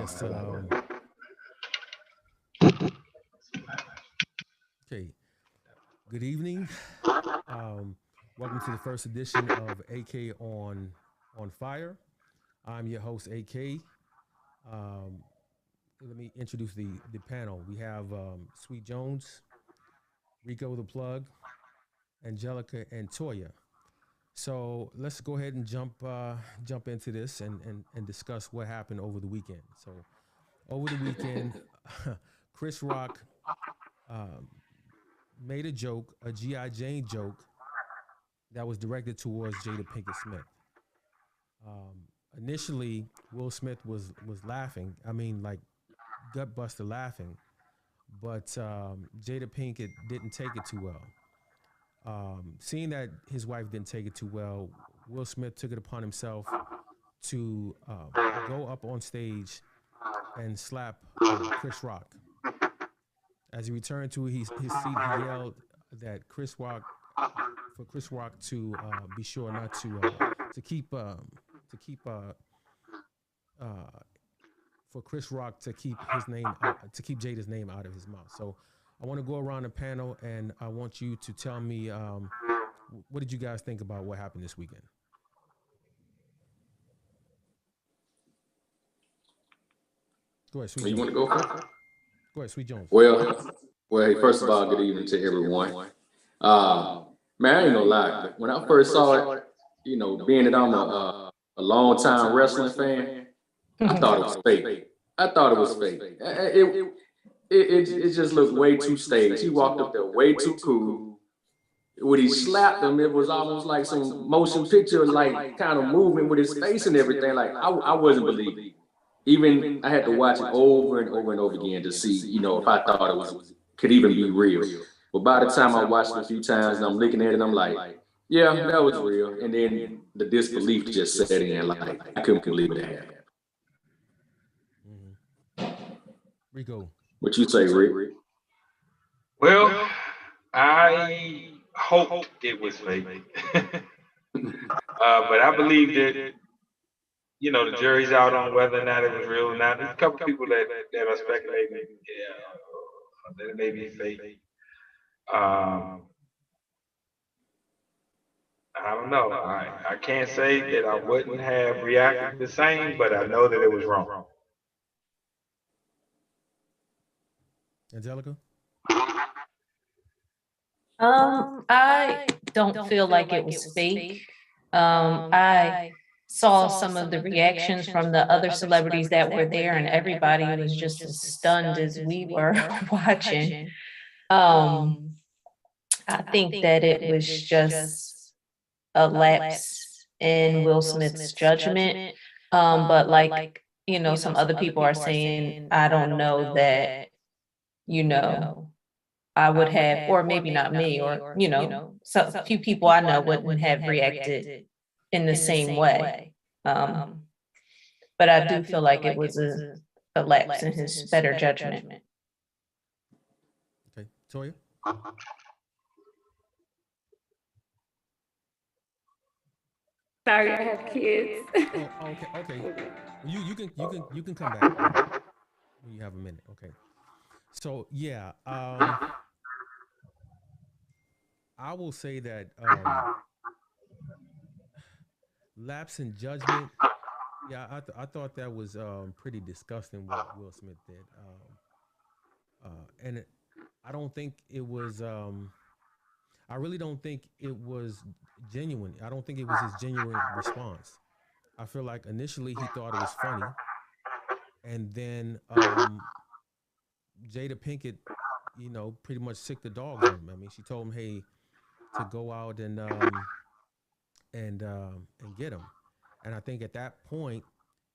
Yes. Okay. Good evening. Um, Welcome to the first edition of AK on Fire. I'm your host, AK. Um, Let me introduce the panel. We have Sweet Jones, Rico the Plug, Angelica, and Toya. So let's go ahead and jump into this and discuss what happened over the weekend. So over the weekend, Chris Rock um, made a joke, a GI Jane joke that was directed towards Jada Pinkett Smith. Um, Initially, Will Smith was laughing. I mean, like gutbuster laughing, but Jada Pinkett didn't take it too well. Seeing that his wife didn't take it too well, Will Smith took it upon himself to go up on stage and slap Chris Rock. As he returned to his seat, he yelled that for Chris Rock to be sure not to keep uh, for Chris Rock to keep his name to keep Jada's name out of his mouth. So I want to go around the panel and I want you to tell me what did you guys think about what happened this weekend? Go ahead, Sweet You Jones. want to go first? Go ahead, Sweet Jones. Well, hey, first of all, good evening to everyone. Uh, Man, I ain't gonna lie. When I first saw it, being that I'm a long time wrestling fan, I thought it was fake. I thought it was fake. It just looked way too staged. He walked up there way too cool. When he slapped him, it was almost like some motion picture, like kind of movement with his face and everything. Like I wasn't believing it. Even I had to watch it over and over and over again to see, if I thought it was could even be real. But by the time I watched it a few times and I'm looking at it, I'm like, yeah, that was real. And then the disbelief just set in. Like I couldn't believe it happened. Mm-hmm. Rico. What you say, Rick? Well, I hoped it was fake, but I believe that the jury's out on whether or not it was real or not. There's a couple people that are speculating, that it may be fake. Um, I don't know. I can't say that I wouldn't have reacted the same, but I know that it was wrong. Angelica? I don't feel like it was fake. I saw some of the reactions from the other celebrities that were there, and everybody was just as stunned as we were watching. I think that it was just a lapse in Will Smith's judgment. But like, some other people are saying, I don't know that, you know, I would have, or maybe not me, or, so a few people I know wouldn't have reacted in the same way. But I do feel like it was a lapse in his better judgment. Okay. Toya? Sorry, I have kids. Oh, okay, okay. You can come back when you have a minute. Okay. So yeah, I will say that lapse in judgment. Yeah, I thought that was pretty disgusting what Will Smith did. And I don't think it was. I really don't think it was genuine. I don't think it was his genuine response. I feel like initially he thought it was funny, and then Jada Pinkett, pretty much sick the dogs on him. I mean, she told him, "Hey, to go out and get him." And I think at that point,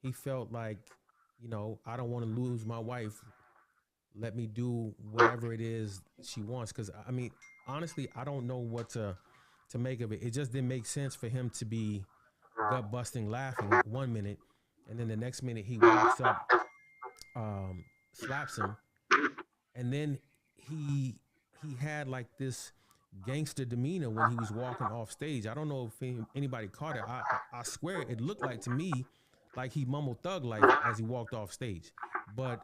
he felt like, I don't want to lose my wife. Let me do whatever it is she wants. Because I mean, honestly, I don't know what to make of it. It just didn't make sense for him to be gut busting laughing 1 minute, and then the next minute he walks up, slaps him, and then he had like this gangster demeanor when he was walking off stage. I don't know if anybody caught it. I swear it looked like to me like he mumbled thug life as he walked off stage. But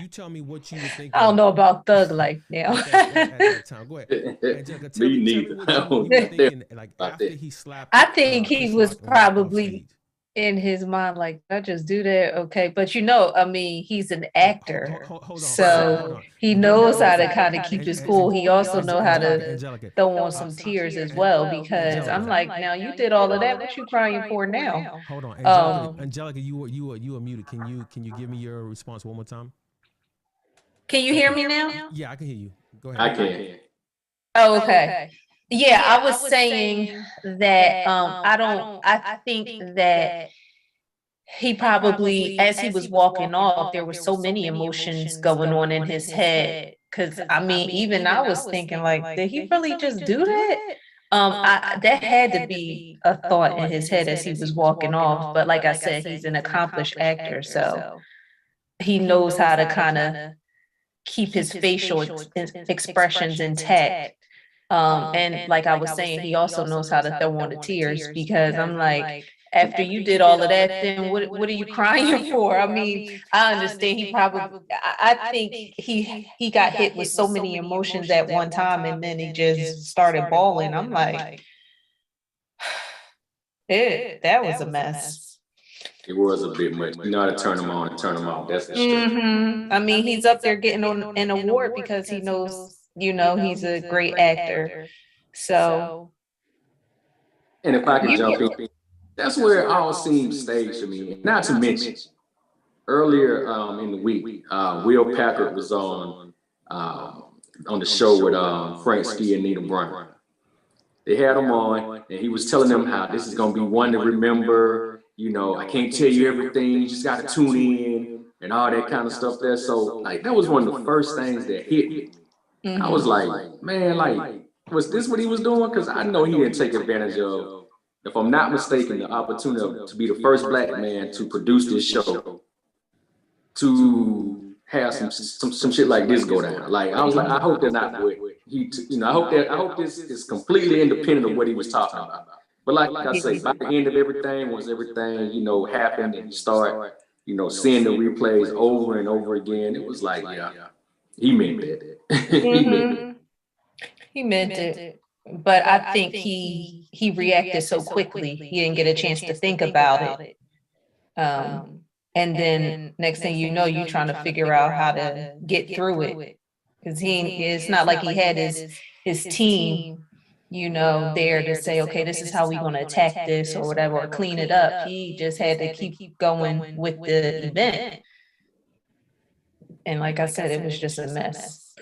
you tell me what you would think. I don't know about thug life now. at that time. Go ahead, Angelica. Tell me what you were thinking. Like after he slapped. I think he Chris was Rock and walked off probably stage. in his mind, like, I just do that, okay? But you know, I mean, he's an actor, Hold on, so he knows how to kind of keep his cool. He also know how to Angelica, throw on some tears as well, because I'm like, now you did all of that. What you crying for now? hold on, Angelica, you were muted. Can you give me your response one more time? Can you hear me now? Yeah, I can hear you. Go ahead. I can. Oh, okay. Yeah, I was saying that I think that he probably, as he was walking off, there were so many emotions going on in his head. Cause I mean, even I was thinking, like, did he really just do that? That had to be a thought in his head as he was walking off. But like I said, he's an accomplished actor, so he knows how to kind of keep his facial expressions intact. And like I was saying, he also knows how to throw on the tears, because I'm like, after you did all of that, then what are you crying for? I mean, I understand he probably, I think he got hit with so many emotions at one time, and then he just started bawling. I'm like, that was a mess. It was a bit much. You know how to turn them on and turn them off. That's the truth. I mean, he's up there getting on an award because he knows, you know, he's a great actor. So, And if I could jump in, that's where it all seems staged to me. Not to mention, earlier in the week, Will Packard was on the show with Frank Ski and Nina Brown. They had him on, and he was telling them how this is going to be one to remember. You know, I can't tell you everything. You just got to tune in and all that kind of stuff there. So, like, that was one of the first things that hit me. I was like, man, like, was this what he was doing? Because I know he didn't take advantage of, if I'm not mistaken, the opportunity to be the first black man to produce this show, to have some shit like this go down. Like, I was like, I hope they're not what he, you know, I hope this is completely independent of what he was talking about. But like I say, by the end of everything, once everything, you know, happened and you start, you know, seeing the replays over and over again, it was like, yeah, he meant it. He meant it. But I think he reacted so quickly, he didn't get a chance to think about it. And then next thing you know, you're trying to figure out how to get through it. Because it's not like he had his team, you know, there to say, okay, this is how we're going to attack this or whatever, or clean it up. He just had to keep going with the event. And like I said, it was just a mess.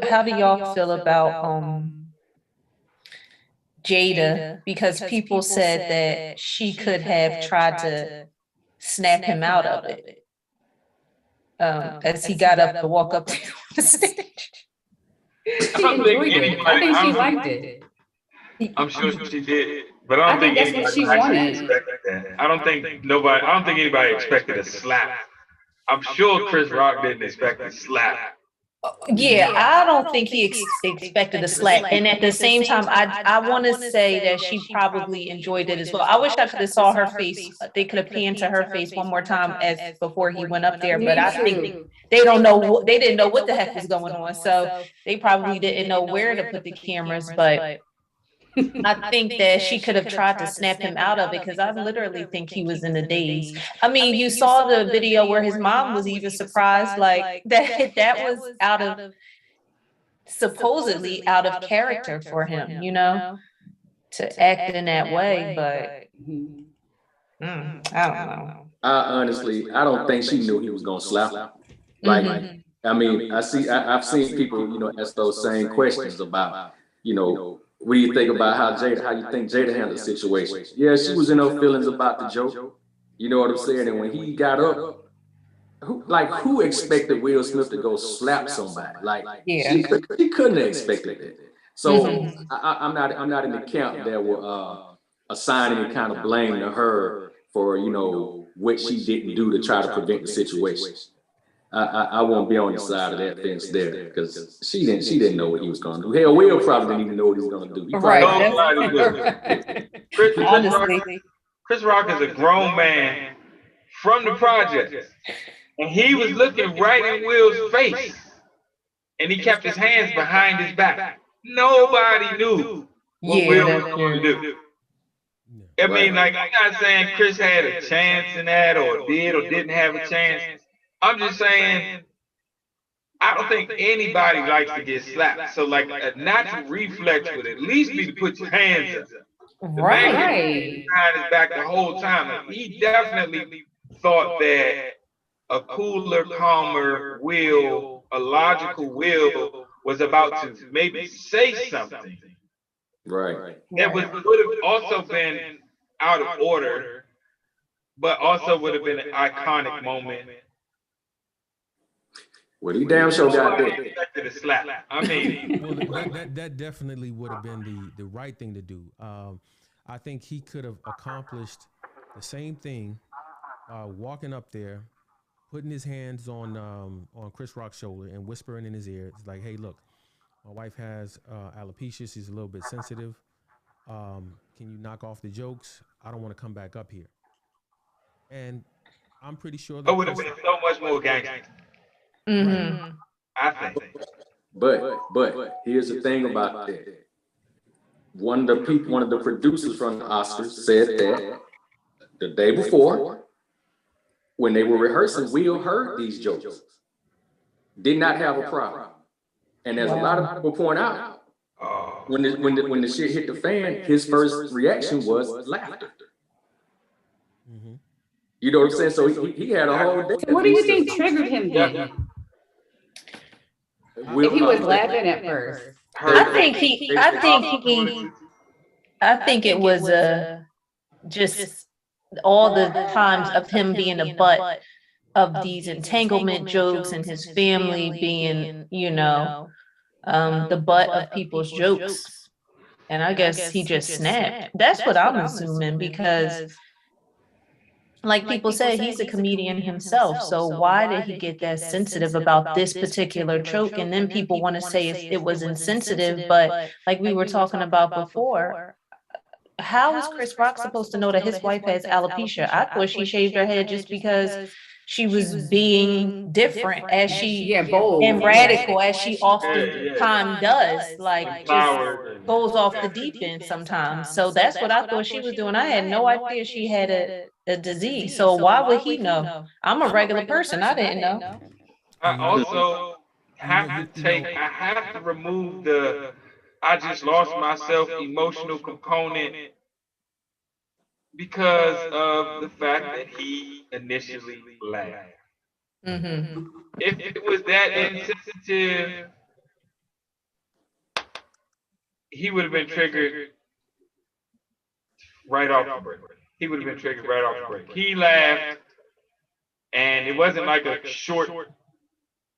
How do y'all feel about Jada? Because people said that she could have tried to snap him out of it as he got up to walk up to the stage. I think she liked it. I'm sure she did, but I don't think that's what she wanted. expected that. I don't think anybody expected a slap. I'm sure Chris Rock didn't expect a slap. Yeah, I don't think he expected a slap. And at the same time, I want to say that she probably enjoyed it as well. I wish I could have saw her face. They could have panned to her face one more time as before he went up there. But I think they didn't know what the heck was going on. So they probably didn't know where to put the cameras. But I think that she could have tried to snap him out of it, because I literally think he was in a daze. I mean, you saw the video where his mom was even surprised, like that was supposedly out of character for him, you know, to act in that way. But I don't know. I don't think she knew he was gonna slap her. Like, I mean, I've seen people, you know, ask those same questions about, you know, what do you think about how you think Jada handled the situation? Yeah, she was in her feelings about the joke. You know what I'm saying? And when he got up, who expected Will Smith to go slap somebody? Like, she couldn't have expected that. So I'm not in the camp that will assign any kind of blame to her for, you know, what she didn't do to try to prevent the situation. I won't be on the side of that fence there, because she didn't know what he was going to do. Hell, Will probably didn't even know what he was going to do. Chris Rock is a grown man from the projects, and he was looking right in Will's face, and he kept his hands behind his back. Nobody knew what Will was going to do. I mean, like, I'm not saying Chris had a chance in that, or did or didn't have a chance. I'm just saying, I don't think anybody likes to get slapped. So, like, a natural reflex would at least be to put your hands up. The man was behind his back the whole time. Like, he definitely thought that a cooler, calmer Will, a logical Will, was about to maybe say something. Right. That would have also been out of order, but also would have been an iconic moment. Well, he damn sure got that. Expected a slap. I mean, well, that definitely would have been the right thing to do. I think he could have accomplished the same thing, walking up there, putting his hands on Chris Rock's shoulder and whispering in his ear. It's like, hey, look, my wife has alopecia. She's a little bit sensitive. Can you knock off the jokes? I don't want to come back up here. And I'm pretty sure that it would have been so much more gangster. Mm-hmm. I think. But here's the thing about that. One of the producers from the Oscars said that the day before, when they were rehearsing, Will heard these jokes, did not have a problem. And as a lot of people point out, when the shit hit the fan, his first reaction was laughter. Mm-hmm. You know what I'm saying? So he had a whole day. So what do you think triggered him then? If he was laughing at first. I think it was just all the times of him being the butt of these entanglement jokes and his family being, the butt of people's jokes. And I guess he just snapped. That's what I'm assuming, because like people said, he's a comedian himself. So why did he get that sensitive about this particular joke? And then people want to say it was insensitive, but like we were talking about before, how is Chris Rock supposed to know that his wife has alopecia? I thought she shaved her head just because she was being different as she bold and radical as she often does, like just goes off the deep end sometimes. So that's what I thought she was doing. I had no idea she had a disease. So why would he know? I'm a regular person. I didn't know. I also have to remove the I just lost myself emotional component because of the fact that he initially laughed. Mm-hmm. If it was that insensitive, he would have been triggered right off the break. He laughed, and it wasn't like a short.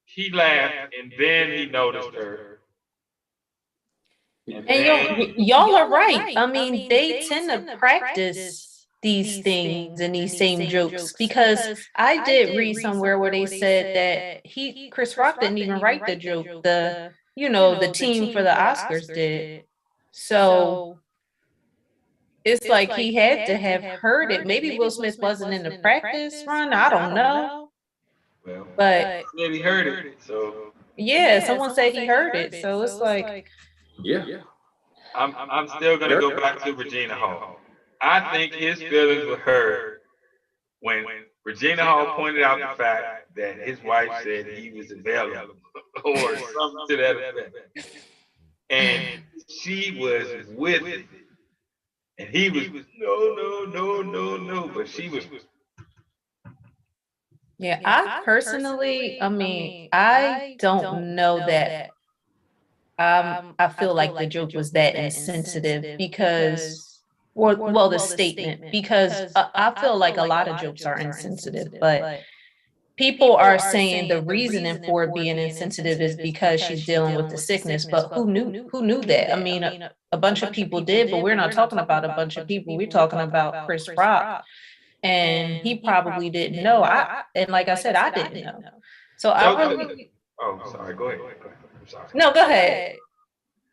He laughed, and then he noticed her. And y'all are right. I mean, they tend to practice these things and these same jokes, because I did read somewhere where they said that Chris Rock didn't even write the joke. The team for the Oscars did. So it's like he had to have heard it. Maybe Will Smith wasn't in the practice run. I don't know. Well, but he heard it. So yeah, someone said he heard it. So it's like, yeah. I'm still gonna go back to Regina Hall. I think his feelings were hurt when Regina Hall pointed out the fact that his wife said he was available or something to that effect. And she was with it. And he was no, but she was. Yeah, I personally, I mean, I don't know that. I feel like the joke was that insensitive because, well, the statement, because I feel like a lot of jokes are insensitive, but people are saying the reasoning for it being insensitive is because she's dealing with the sickness. But who knew that? I mean, a bunch of people did, but we're not talking about a bunch of people. We're talking about Chris Rock, and he probably didn't know. And like I said, I didn't know. So I really. Oh, sorry. Go ahead. I'm sorry. No, go ahead.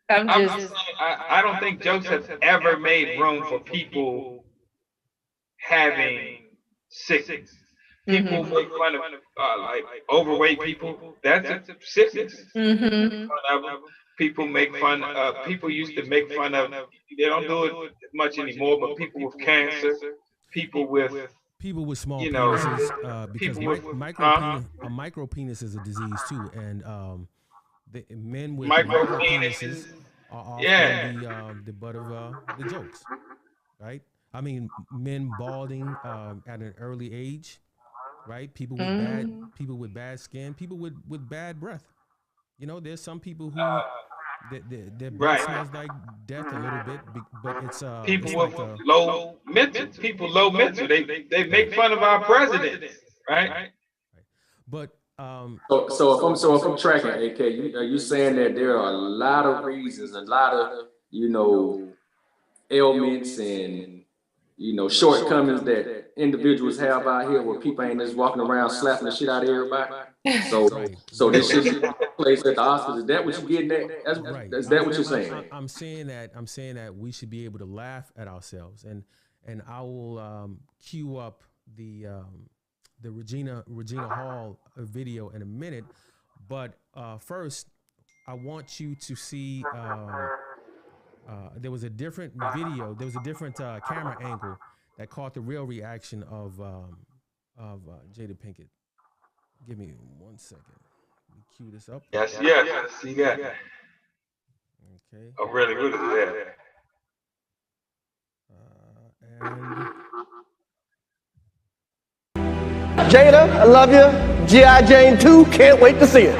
I don't think jokes have ever made room for people having sickness. People make fun of like overweight people. That's a sickness. People make fun. People used to make fun of. They don't do it much anymore. But people with cancer, people with small you know, penises, because people with a micro penis is a disease too, and the men with micro micro penises. penises are often Yeah. the butt of the jokes, right? I mean, men balding at an early age, right? People with bad skin, people with bad breath. You know, there's some people who their breath Right. smells like death a little bit, but it's People with like a low mental. People low mental. They make fun of our presidents, right? but So if I'm tracking, AK, are you saying that there are a lot of reasons, a lot of ailments and shortcomings that individuals have out here where people ain't just walking around slapping the shit out of everybody? So this shit plays at the Oscars. Is that what you're getting at? Is that what you're saying? I'm saying that we should be able to laugh at ourselves, and I will cue up the Regina Hall video in a minute, but first I want you to see. There was a different video. There was a different camera angle that caught the real reaction of Jada Pinkett. Give me 1 second. Let me cue this up. Yes. I see that. Okay. Oh, really? What is that? And Jada, I love you. G.I. Jane 2, can't wait to see it.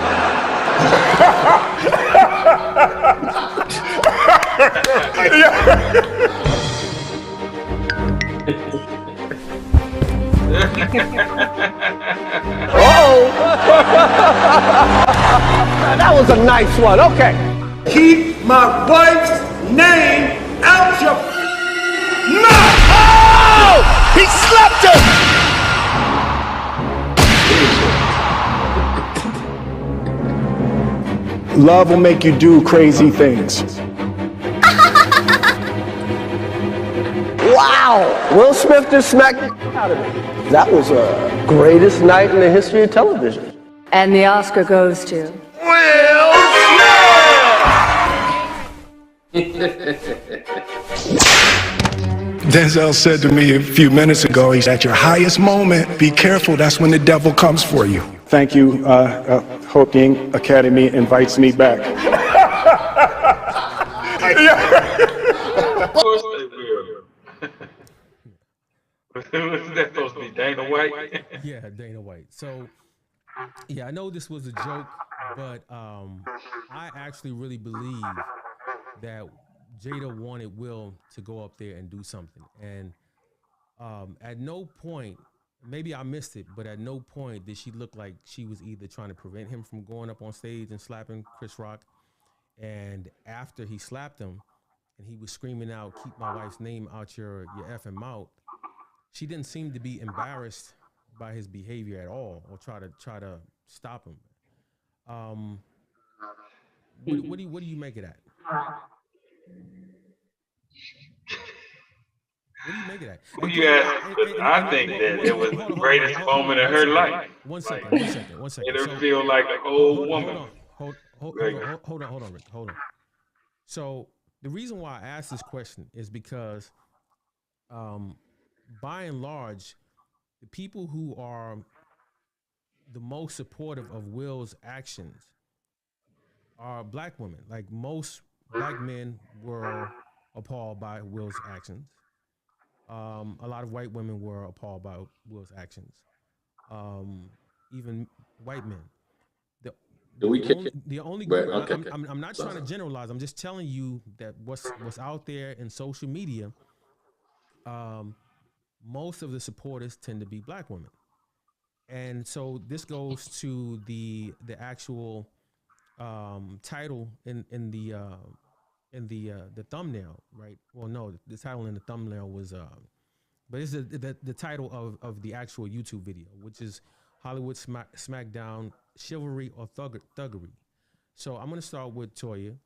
That was a nice one. Okay. Keep my wife's name out your mouth! Oh! He slapped her! Love will make you do crazy things. Wow! Will Smith just smacked out of me. That was the greatest night in the history of television. And the Oscar goes to Will Denzel said to me a few minutes ago, he's at your highest moment. Be careful, that's when the devil comes for you. Thank you. Hope the Academy invites me back. Of course they will. Wasn't that supposed to be Dana White? yeah, Dana White. So yeah, I know this was a joke, but I actually really believe that Jada wanted Will to go up there and do something. And at no point, maybe I missed it, but at no point did she look like she was either trying to prevent him from going up on stage and slapping Chris Rock. And after he slapped him and he was screaming out, "Keep my wife's name out your effing mouth," she didn't seem to be embarrassed by his behavior at all, or try to stop him. What do you make of that? What do you make of that? Well, you asked, I think that it was the greatest moment of her life. One second. Made her feel like a whole woman. Hold on, Rick. Hold on. So the reason why I asked this question is because, by and large, the people who are the most supportive of Will's actions are black women. Like, most black men were appalled by Will's actions. A lot of white women were appalled by Will's actions. Even white men. The only group, okay. I'm not trying to generalize. I'm just telling you that what's out there in social media. Most of the supporters tend to be black women, and so this goes to the actual title in the thumbnail, right? Well, no, the title in the thumbnail was, but it's the title of the actual YouTube video, which is Hollywood Smackdown, Chivalry or Thuggery. So I'm gonna start with Toya.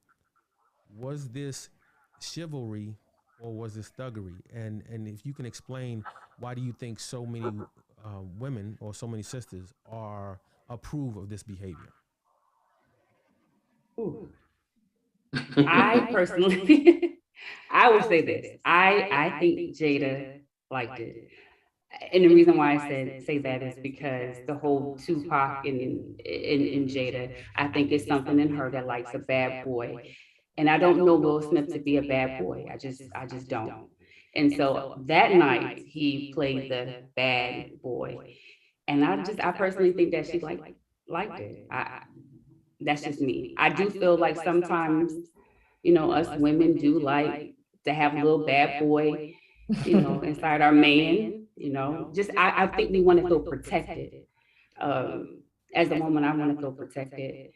Was this chivalry or was this thuggery? And if you can explain, why do you think so many women or so many sisters approve of this behavior? Ooh. I personally, I would say this. I think Jada liked it. And the reason why I say that is because the whole Tupac in Jada, I think it's something in her that likes a bad boy. And I don't know Will Smith to be a bad boy. I just don't. And so that night he played the bad boy. And I personally think that she liked it. That's just me. I do feel like sometimes, us women do like to have a little bad boy, inside our man, I think we want to feel protected. As a woman, I want to feel protected.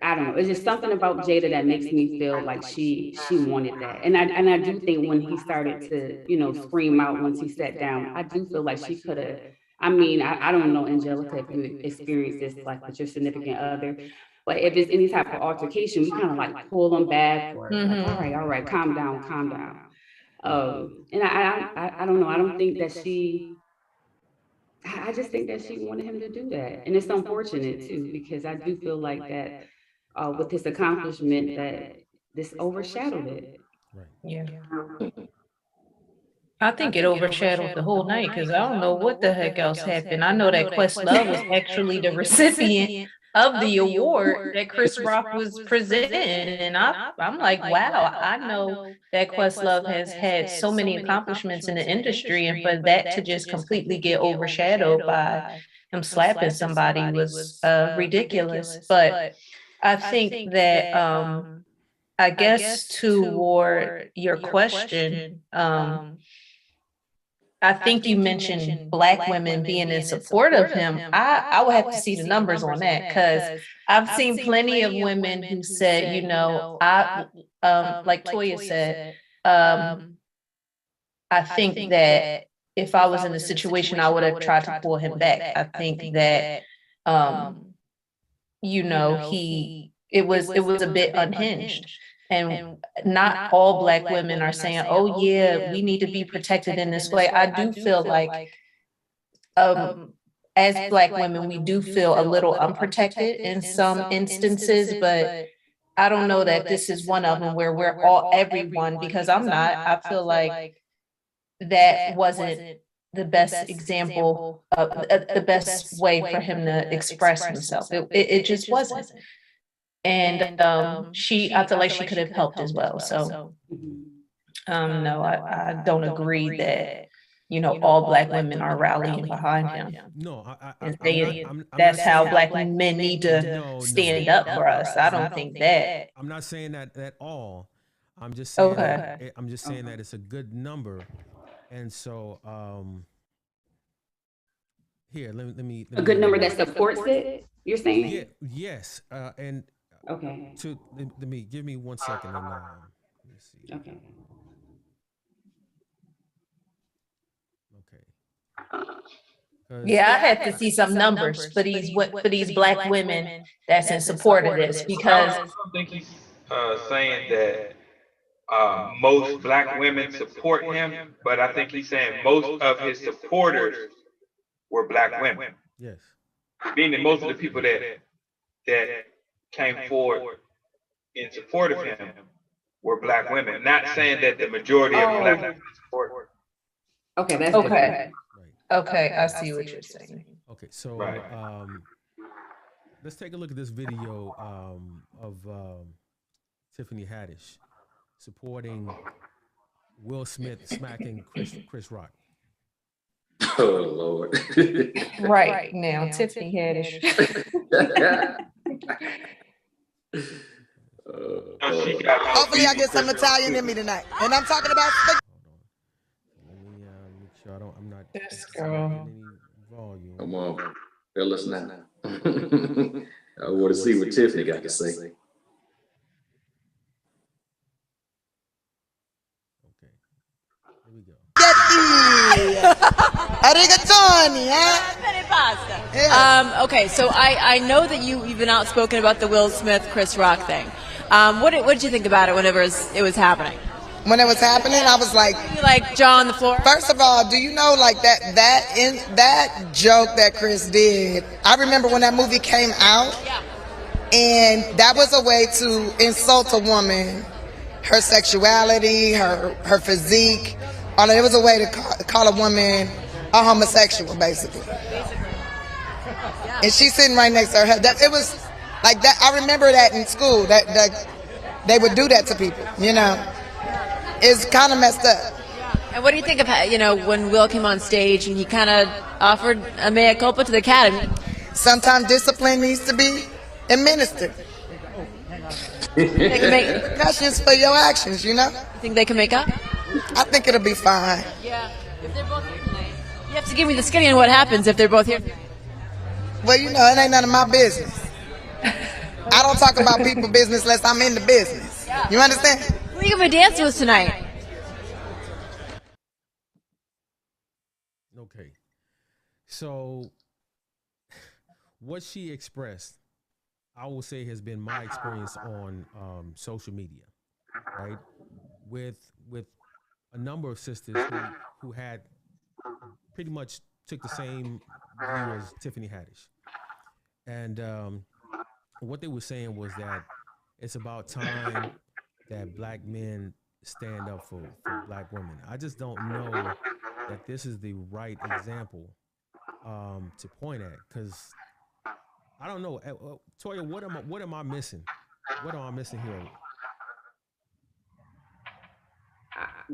I don't know. It's just something about Jada that makes me feel like she wanted that. And I do think when he started to, scream out once he sat down, I do feel like she could have. I mean, I don't know, Angelica, if you experienced this like with your significant other, but if it's any type of altercation, we kind of like pull them back or like, all right, calm down. And I don't know. I don't think that I just think that she wanted him to do that. And it's unfortunate too, because I do feel like that with his accomplishment that this overshadowed it. Right. Yeah. I think it overshadowed the whole night because I don't know what the heck else happened. I know that Questlove was actually the recipient of the award that Chris Rock was presenting, and I'm like, wow, I know that Questlove has had so many accomplishments in the industry, and for that to just completely get overshadowed by him slapping somebody was ridiculous. But I think that I guess toward your question, I think you mentioned Black women being in support of him. I would have to see the numbers on that, because I've seen plenty of women who said, I like Toya said, I think that if I was in a situation, I would have tried to pull him back. I think that it was a bit unhinged. And not all Black women are saying, oh yeah, we need to be protected in this way. I do feel like as Black women, we do feel a little unprotected in some instances, but I don't know that this is one of them where we're everyone, because I'm not. I feel like that wasn't the best example of the best way for him to express himself. It just wasn't. And I feel like she could have helped as well. So no, I don't agree that all Black women are rallying behind him. No, that's how Black men need to stand up for us. I don't think that. I'm not saying that at all. I'm just saying that it's a good number, and so here let me a good number that supports it. You're saying? Yeah, yes, and. Okay. Give me 1 second and let me see. Okay. Yeah, I have to see some numbers for these Black women that's in support of this, because I don't think he's saying that most Black women support him, but I think he's saying most of his supporters were Black women. Yes. Meaning most of the people that came forward in support of him were Black women. Not saying that the majority of Black women support. Okay, that's okay. Okay, I see what you're saying. Okay, so let's take a look at this video of Tiffany Haddish supporting Will Smith smacking Chris Rock. Oh Lord! Right now, Tiffany Haddish. Hopefully, I get some Italian in me tonight, and I'm talking about. Let me make sure I'm not. This girl. Volume. Come on, fellas now. I want to see what Tiffany got to say. Okay, here we go. Arigatoni, huh? Okay, so I know that you've been outspoken about the Will Smith Chris Rock thing. What did you think about it whenever it was happening? when it was happening, I was like, You like jaw on the floor? first of all, do you know like that joke that Chris did? I remember when that movie came out, and that was a way to insult a woman, her sexuality, her physique. It was a way to call a woman a homosexual, basically. And she's sitting right next to her. It was like that. I remember that in school. That they would do that to people. It's kind of messed up. And what do you think of when Will came on stage and he kind of offered a mea culpa to the academy? Sometimes discipline needs to be administered. They can make Repercussions for your actions. You think they can make up? I think it'll be fine. Yeah. If they're both here tonight, you have to give me the skinny on what happens if they're both here. Well, it ain't none of my business. I don't talk about people's business unless I'm in the business. You understand? Who are you going to dance with tonight? Okay. So what she expressed, I will say, has been my experience on social media, right? With a number of sisters who had pretty much took the same view as Tiffany Haddish. And what they were saying was that it's about time that black men stand up for black women. I just don't know that this is the right example to point at, because I don't know. Toya, what am I missing? What am I missing here?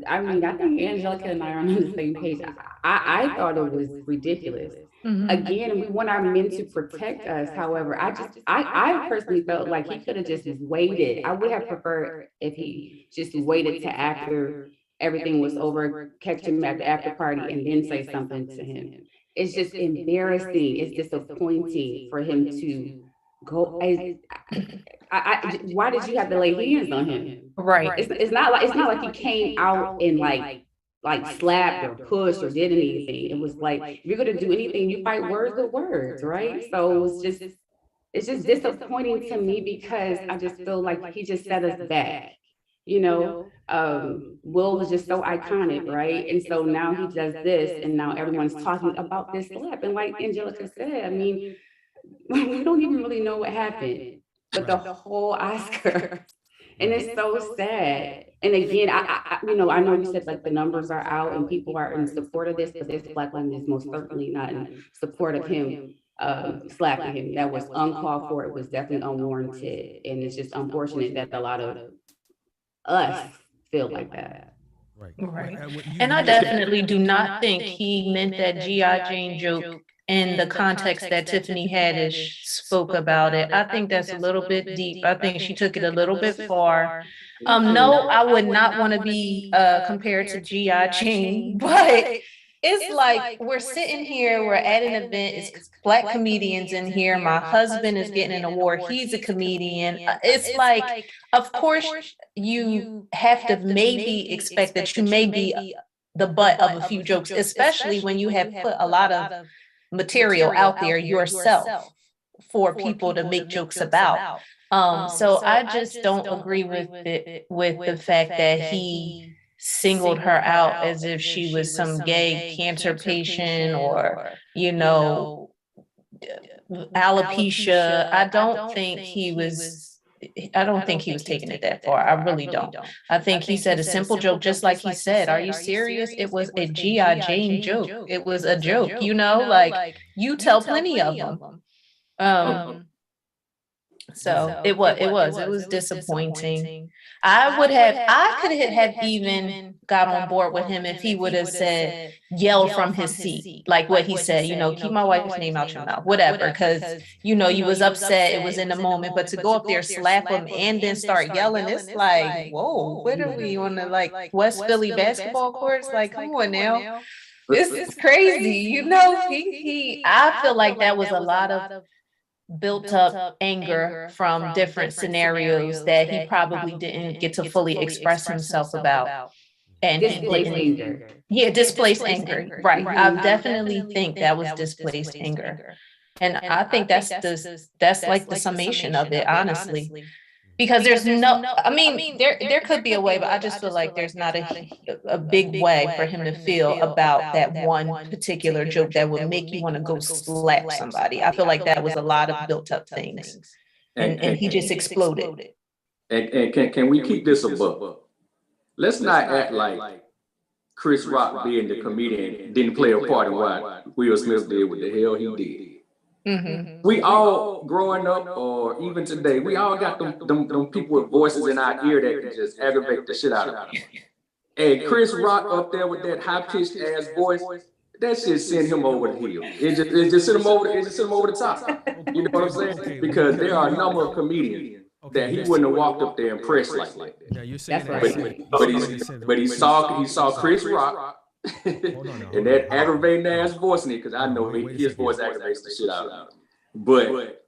I mean, I think Angelica and I are on the same page. I thought it was ridiculous. Mm-hmm. Again, we want our men to protect us. However, I personally felt like he could have just waited. I would have preferred if he just waited to after everything was over, catch him at the after party, and then say something to him. It's just embarrassing. It's disappointing for him to go. Why did you have to lay hands on him? Right. It's not like he came out and like slapped or pushed or did anything. It was like, if you're gonna do anything, you fight words with words, right? So it's just disappointing to me, because I just feel like he just set us back. Will was just so iconic, right? And so now he does this, and now everyone's talking about this slap. And like Angelica said, I mean, we don't even really know what happened, but the whole Oscar, and it's so sad. And again, I know you said like the numbers are out and people are in support of this, but this black woman is most certainly not in support of him slapping him. That was uncalled for. It was definitely unwarranted, and it's just unfortunate that a lot of us feel like that. Right. And I definitely do not think he meant that G.I. Jane joke in the context that Tiffany Haddish spoke about it. I think that's a little bit deep. I think she took it a little bit far. No, I would not want to be compared to G.I. Jane, but it's like we're sitting here, we're at an event, it's black comedians in here, my husband is getting an award, he's a comedian. It's like, of course, you have to maybe expect that you may be the butt of a few jokes, especially when you have put a lot of material out there yourself for people to make jokes about. So I just don't agree with the fact that he singled her out as if she was some gay cancer patient or, alopecia. I don't think he was taking it that far. I really don't. I think he said a simple joke, just like he said, "Are you serious?" It was a G.I. Jane joke. It was a joke, like you tell plenty of them. So it was disappointing. I could have even got on board with him if he would have said, yelled from his seat, like what he said, keep my wife's name out your mouth, whatever, because you was upset, it was in the moment, but to go up there, slap him, and then start yelling, it's like, whoa, what are we on the West Philly basketball courts? Like, come on now, this is crazy. I feel like that was a lot of built up anger from different scenarios that he probably didn't get to fully express himself about. And displaced anger. Yeah, displaced anger. Right. I definitely think that was displaced anger. And I think that's like the summation of it, honestly. Because there's I mean, there could be a way, but I just feel like there's not a big way for him to feel about that one particular joke that would make you want to go slap somebody. I feel like that was a lot of built up things. And he just exploded. And can we keep this above? Let's not act like Chris Rock being the comedian didn't play a part in what Will Smith did what the hell he did. We all growing up, or even today, we all got them people with voices in our ear that can just aggravate the shit out of us. And Chris Rock up there with that high pitched ass voice, that shit sent him over the hill. It just sent him over the top. You know what I'm saying? Because there are a number of comedians that he wouldn't have walked up there and pressed like that. Now you're saying But he saw Chris Rock and that aggravating ass voice in it, because I know his voice aggravates the shit out of him. But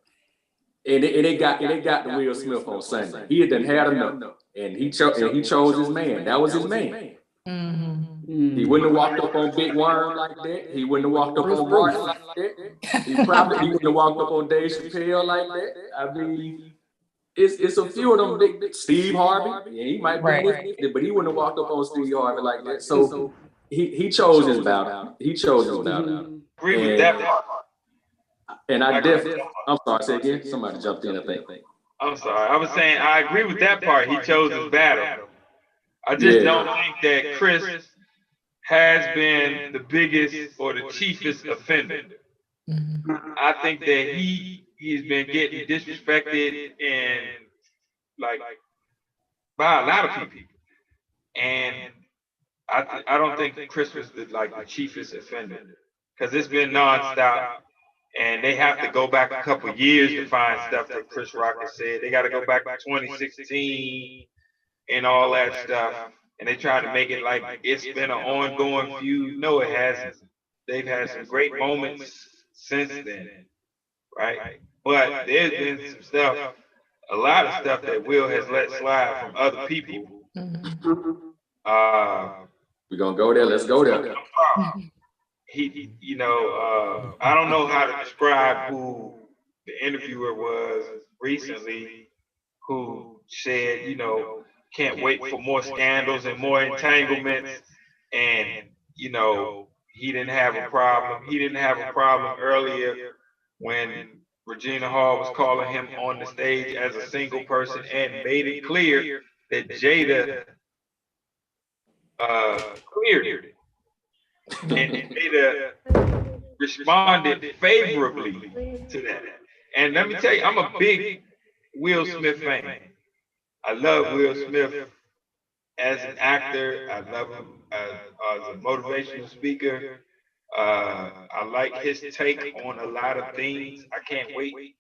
it got to Will Smith on Sunday. He had done had enough, and he chose his man. That was his man. He wouldn't have walked up on Big Worm like that. He wouldn't have walked up on Roy like that. He wouldn't have walked up on Dave Chappelle like that. I mean, it's a few of them big Steve Harvey. Yeah, he might be but he wouldn't have walked up on Steve Harvey like that. So he chose his battle. He chose his battle. Agree with that part. And I'm sorry, say again. Somebody jumped in, I think. I'm sorry. I was saying I agree with that part. He chose his battle. I just don't think that Chris has been the biggest or the chiefest offender. I think that he's been getting disrespected and like by a lot of people. And I don't think Chris was the chiefest offender, because it's been nonstop. And they have to go back a couple years to find stuff that Chris Rock has said. They got to go back to 2016 and all that stuff. And they try to make it like it's been an ongoing feud. No, it hasn't. They've had some great moments since then, right? But there's been some stuff, a lot of stuff that Will has let slide from other people. We're going to go there. Let's go there. I don't know how to describe who the interviewer was recently who said, can't wait for more scandals and more entanglements. And, he didn't have a problem. He didn't have a problem earlier when Regina Hall was calling him on the stage as a single person and made it clear that Jada cleared it. And Jada responded favorably to that. And let me tell you, I'm a big Will Smith fan. I love Will Smith as an actor. I love him as a motivational speaker. I like his take on a lot of things. I can't wait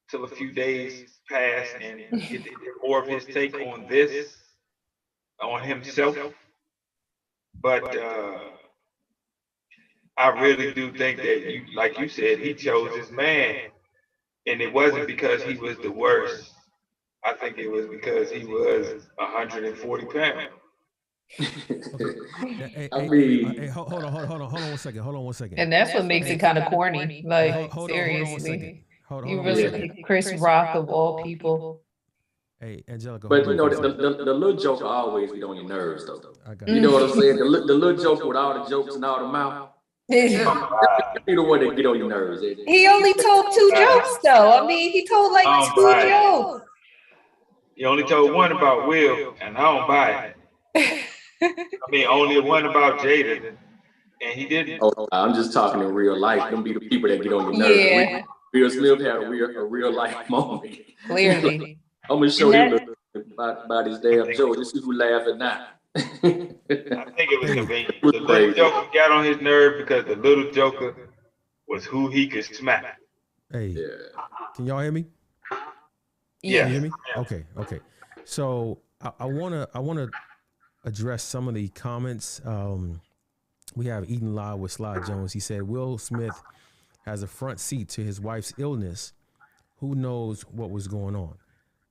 till a few days pass and get to hear more of his take on this, on himself. But I really do think that, like you said, he chose his man, and it wasn't because he was the worst. I think it was because he was 140 pounds. Hold on one second. And that's what makes it kind of corny. Like, seriously. You really pick Chris Rock of all people. Hey, Angelica. But the little joke always get on your nerves, though. You know what I'm saying? The little joke with all the jokes and all the mouth. You the one that get on your nerves. He only told 2 jokes, though. I mean, he told like 2 jokes. He only told one about Will, and I don't buy it. I mean, only one about Jada, and he didn't. Oh, I'm just talking in real life. Them be the people that get on your nerves. Yeah. Will Smith had a real life moment. Clearly. I'm gonna show him about his damn joke. This is who laughing now. I think it was convenient. The little joker got on his nerve because the little joker was who he could smack. Hey, can y'all hear me? Yeah. Can you hear me? Okay. So I wanna address some of the comments. We have Eden Live with Sly Jones. He said Will Smith has a front seat to his wife's illness. Who knows what was going on?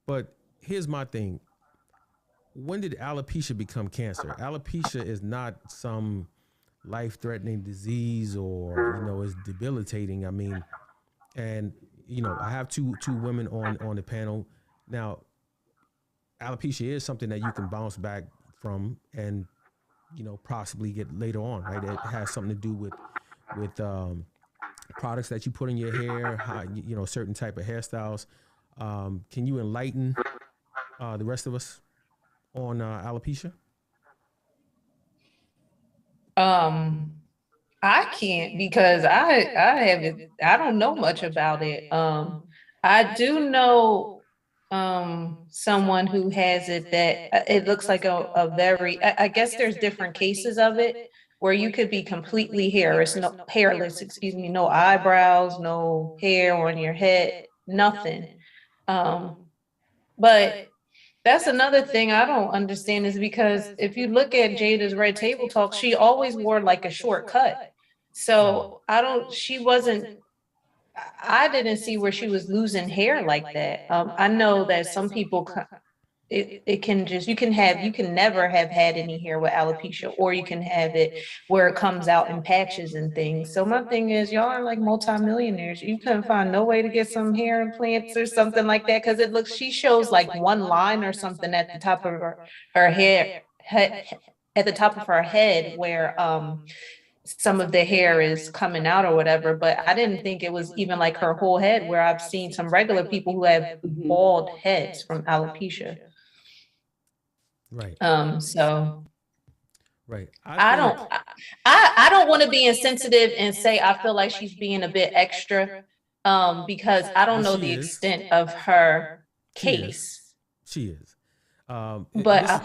But here's my thing. When did alopecia become cancer? Alopecia is not some life-threatening disease or, it's debilitating. I mean, and, I have two women on the panel. Now, alopecia is something that you can bounce back from, and possibly get later on, right? It has something to do with products that you put in your hair, how, certain type of hairstyles. Can you enlighten the rest of us on alopecia? I can't because I don't know much about it. I do know someone who has it that it looks like a very I guess there's different cases of it where you could be completely hairless, excuse me, no eyebrows, no hair on your head, nothing. But that's another thing I don't understand is because if you look at Jada's Red Table Talk, she always wore like a short cut. So she wasn't, I didn't see where she was losing hair like that. I know that some people, it can just, you can never have had any hair with alopecia, or you can have it where it comes out in patches and things. So my thing is, y'all are like multimillionaires. You couldn't find no way to get some hair implants or something like that. Cause it looks, she shows like one line or something at the top of her hair, at the top of her head where, some of the hair is coming out or whatever, but I didn't think it was even like her whole head, where I've seen some regular people who have bald heads from alopecia. Right. So right. I don't want to be insensitive and say I feel like she's being a bit extra, because I don't know the extent of her case. She is. But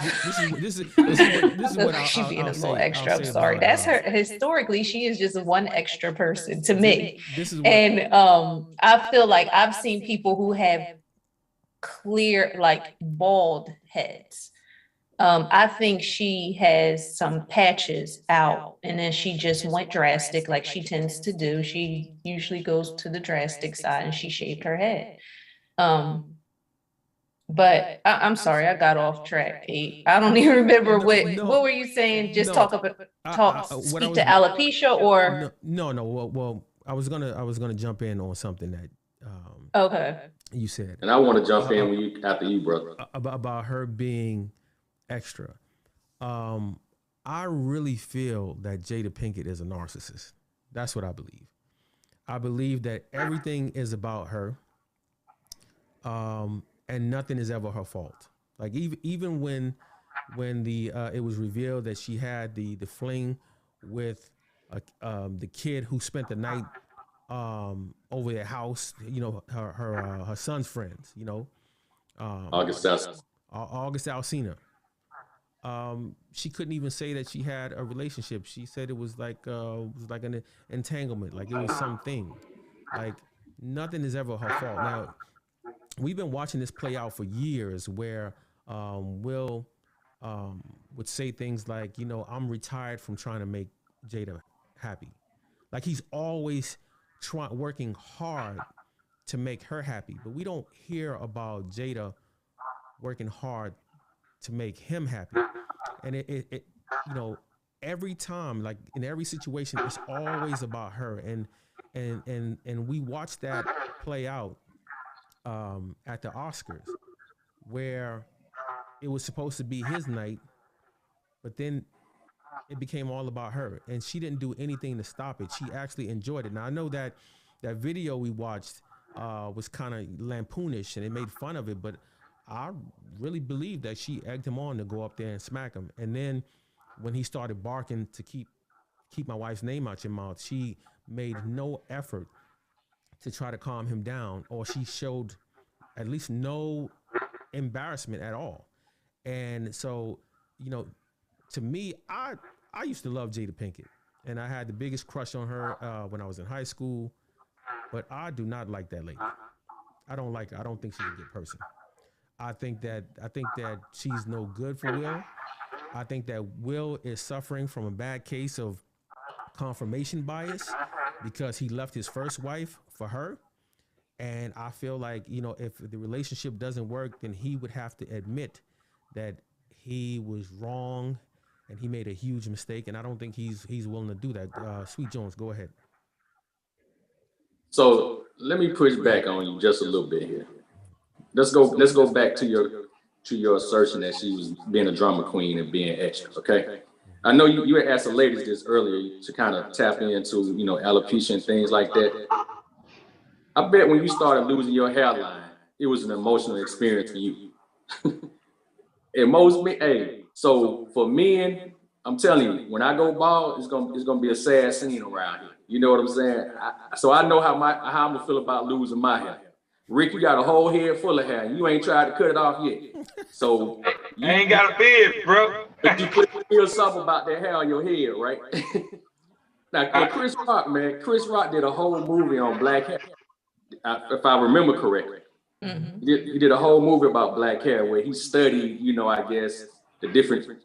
this is what she's being a little extra. I'll I'm say sorry. about, That's her. Historically, she is just one extra person to me. This is what, and I feel like I've seen people who have clear, like bald heads. I think she has some patches out, and then she just went drastic, like she tends to do. She usually goes to the drastic side, and she shaved her head. But I'm sorry, I got off track, Pete. I don't even remember what were you saying? Just speak to alopecia or no. Well, I was gonna jump in on something that okay you said, and I want to jump in after you, brother, about her being extra. I really feel that Jada Pinkett is a narcissist. That's what I believe. I believe that everything is about her. And nothing is ever her fault. Like even when the it was revealed that she had the fling with the kid who spent the night over their house, her son's friends, August Alsina. She couldn't even say that she had a relationship. She said it was like an entanglement, like it was something. Like nothing is ever her fault. Now, we've been watching this play out for years where Will would say things like, I'm retired from trying to make Jada happy. Like he's always working hard to make her happy. But we don't hear about Jada working hard to make him happy. And it every time, like in every situation, it's always about her. And we watch that play out at the Oscars, where it was supposed to be his night, but then it became all about her, and she didn't do anything to stop it. She actually enjoyed it. Now I know that video we watched was kind of lampoonish and it made fun of it, but I really believe that she egged him on to go up there and smack him. And then when he started barking to keep my wife's name out your mouth, she made no effort to try to calm him down, or she showed at least no embarrassment at all. And so, to me, I used to love Jada Pinkett, and I had the biggest crush on her when I was in high school, but I do not like that lady. I don't like her. I don't think she's a good person. I think that she's no good for Will. I think that Will is suffering from a bad case of confirmation bias because he left his first wife for her. And I feel like, if the relationship doesn't work, then he would have to admit that he was wrong and he made a huge mistake. And I don't think he's willing to do that. Sweet Jones, go ahead. So let me push back on you just a little bit here. Let's go back to to your assertion that she was being a drama queen and being extra, okay? I know you had asked the ladies this earlier to kind of tap into, you know, alopecia and things like that. I bet when you started losing your hairline, it was an emotional experience for you. And most men, hey, so for men, I'm telling you, when I go bald, it's gonna be a sad scene around here. You know what I'm saying? So I know how I'm gonna feel about losing my hair. Rick, you got a whole head full of hair. And you ain't tried to cut it off yet. So I ain't got a beard, bro. But you could feel something about that hair on your head, right? Now, Chris Rock, man, Chris Rock did a whole movie on black hair, if I remember correctly. Mm-hmm. He did a whole movie about black hair where he studied, you know, I guess, the different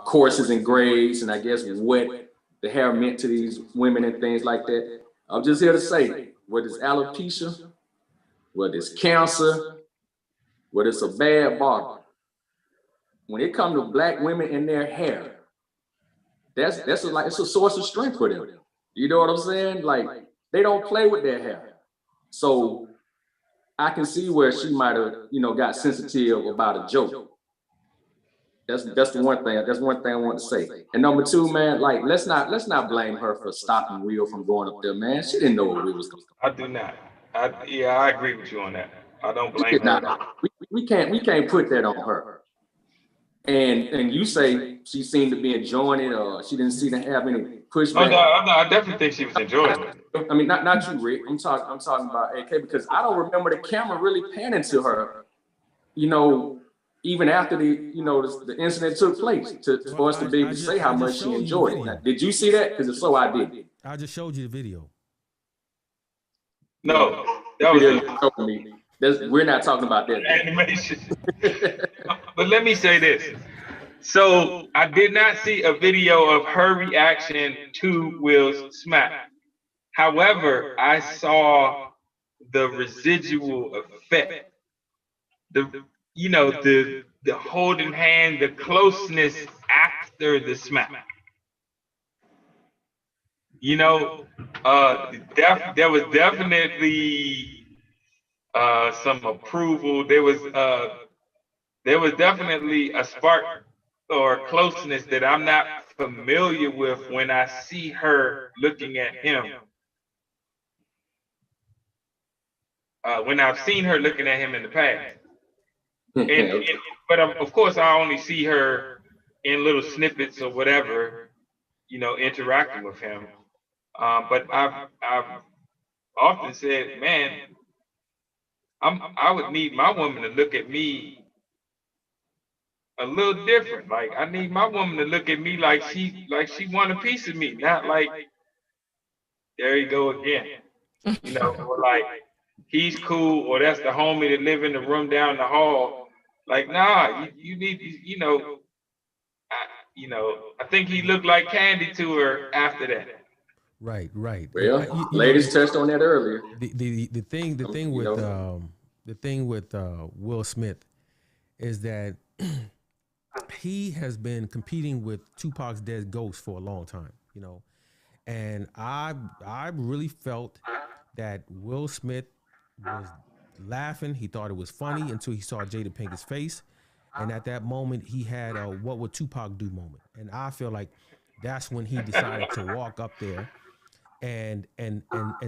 courses and grades, and I guess what the hair meant to these women and things like that. I'm just here to say, whether it's alopecia, whether it's cancer, whether it's a bad barber, when it comes to black women and their hair, it's a source of strength for them. You know what I'm saying? Like, they don't play with their hair. So I can see where she might have, you know, got sensitive about a joke. That's the one thing. That's one thing I want to say. And number two, man, like let's not blame her for stopping Will from going up there, man. She didn't know where Will was going. I do not. I agree with you on that. I don't blame her. We can't put that on her. And you say she seemed to be enjoying it, or she didn't seem to have any pushback. Oh, no, I definitely think she was enjoying it. I mean, not you, Rick. I'm talking about AK, because I don't remember the camera really panning to her, you know, even after the incident took place, for us to be able to say how much she enjoyed it. Now, did you see that? Because if so, I did. I just showed you the video. No, that was we're not talking about that animation. But let me say this. So I did not see a video of her reaction to Will's smack. However, I saw the residual effect. The holding hand, the closeness after the smack. You know, there was definitely some approval. There was definitely a spark or closeness that I'm not familiar with when I see her looking at him. When I've seen her looking at him in the past. But of course, I only see her in little snippets or whatever, you know, interacting with him. But I've often said, man, I would need my woman to look at me a little different. Like, I need my woman to look at me like she want a piece of me, not like, there you go again. You know, or like, he's cool, or that's the homie that live in the room down the hall. Like, nah, you need, you know, I think he looked like candy to her after that. Right. Well, ladies touched on that earlier. The thing with Will Smith is that he has been competing with Tupac's Dead Ghost for a long time, you know, and I really felt that Will Smith was laughing. He thought it was funny until he saw Jada Pinkett's face, and at that moment he had a "What would Tupac do" moment, and I feel like that's when he decided to walk up there and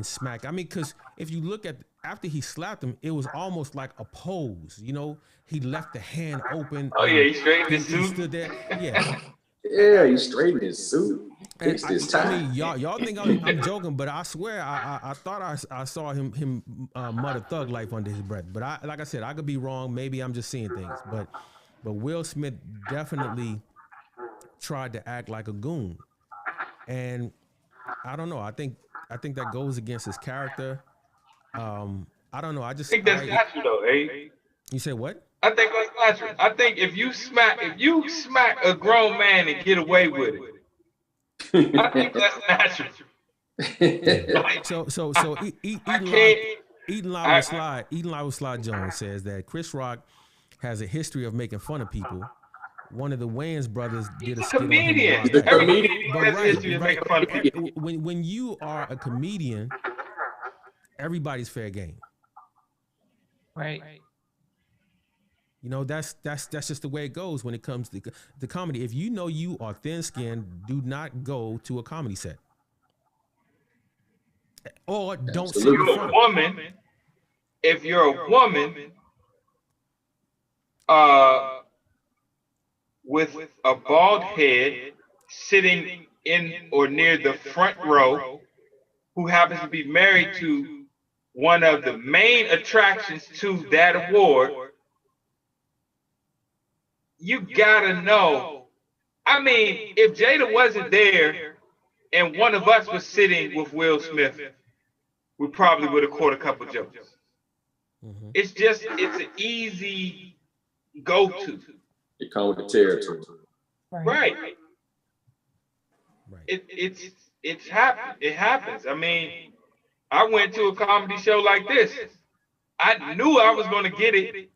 smack. I mean, because if you look at after he slapped him, it was almost like a pose. You know, he left the hand open. Oh yeah, he straightened his suit. He stood there. Yeah. Yeah, he straightened his suit. I mean, y'all think I'm joking, but I swear I thought I saw him mutter "thug life" under his breath. But like I said, I could be wrong. Maybe I'm just seeing things. But Will Smith definitely tried to act like a goon, and I don't know. I think that goes against his character. I don't know. I think that's natural though, eh? You say what? I think that's natural. I think if you smack a grown man and get away with it, I think that's natural. So Eaton Lava Slide Jones says that Chris Rock has a history of making fun of people. One of the Wayans brothers did a skit on him. The comedian. Right. When you are a comedian, everybody's fair game. Right. You know, that's just the way it goes when it comes to the comedy. If you know you are thin-skinned, do not go to a comedy set. Or don't sit in front. If you're a woman, with a bald head sitting in or near the front row, who happens to be married to one of the main attractions to that award, you gotta know. I mean, if Jada wasn't there and one of us was sitting with Will Smith, we probably would have caught a couple jokes. Mm-hmm. It's an easy go-to. It comes with the territory. Right. It's happened. It happens. I mean, I went to a comedy show like this. I knew I was going to get it,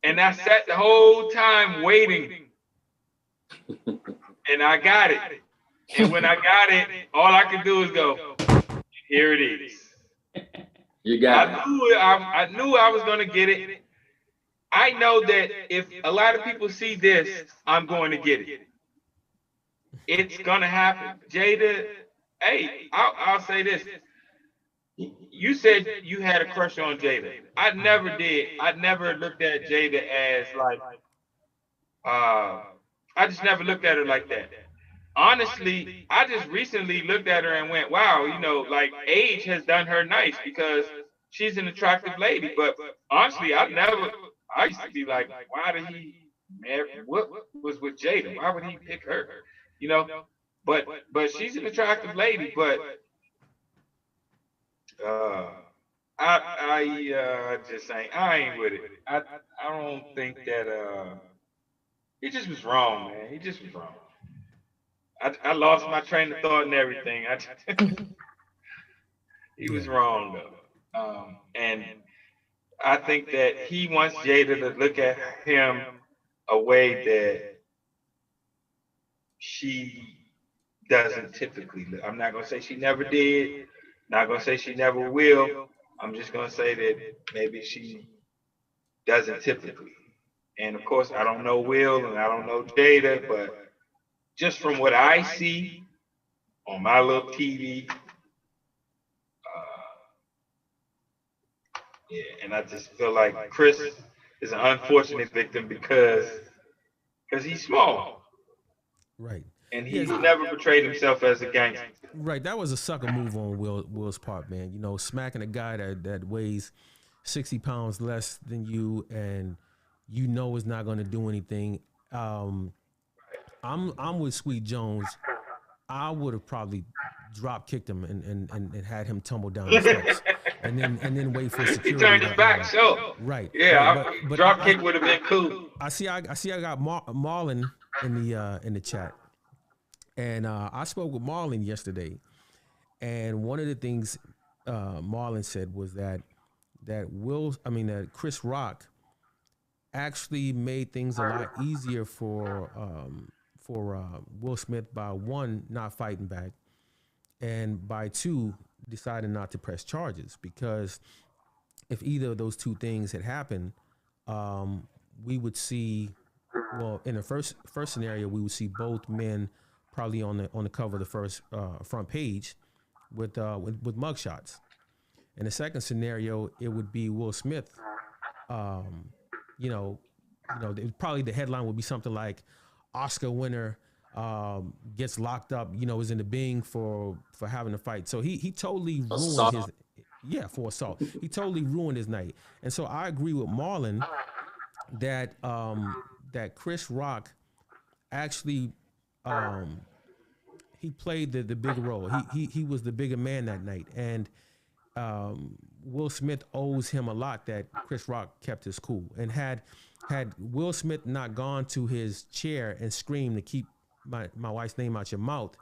and I sat the whole time waiting, and I got it. And when I got it, all I could do is go, "Here it is." You got it. I knew I was going to get it. I know that if a lot of people see this, I'm going to get it. It's going to happen. Jada, hey, I'll say this. You said you had a crush on Jada. I never did. I never looked at Jada as like, I just never looked at her like that. Honestly, I just recently looked at her and went, wow, you know, like age has done her nice because she's an attractive lady. But honestly, I used to be like, why did he marry, what was with Jada? Why would he pick her? You know, but she's an attractive lady, but I just ain't, I ain't with it. I don't think that he just was wrong, man. He just was wrong. I lost my train of thought and everything. He was wrong though, and I think that he wants Jada to look at him a way that she doesn't typically look. I'm not gonna say she never did. Not gonna say she never will. I'm just gonna say that maybe she doesn't typically. And of course, I don't know Will and I don't know Jada, but just from what I see on my little TV, yeah, and I just feel like Chris is an unfortunate victim because he's small. Right. And he's never portrayed himself as a gangster. Right. That was a sucker move on Will's part, man. You know, smacking a guy that weighs 60 pounds less than you and you know is not going to do anything. I'm with Sweet Jones. I would have probably drop kicked him and had him tumble down the steps and then wait for security. He turned his back, so right. Yeah, right, but drop kick would have been cool. I got Marlon in the chat, and I spoke with Marlon yesterday, and one of the things Marlon said was that Chris Rock actually made things a lot easier for Will Smith by one, not fighting back, and by two, deciding not to press charges, because if either of those two things had happened, we would see, well, in the first scenario, we would see both men probably on the cover of the first front page with mugshots. In the second scenario, it would be Will Smith. Probably the headline would be something like Oscar winner gets locked up, is in the Bing for having a fight. So he totally ruined for assault. He totally ruined his night. And so I agree with Marlon that that Chris Rock actually he played the bigger role. He was the bigger man that night. And Will Smith owes him a lot that Chris Rock kept his cool. And had Will Smith not gone to his chair and screamed to keep my wife's name out your mouth,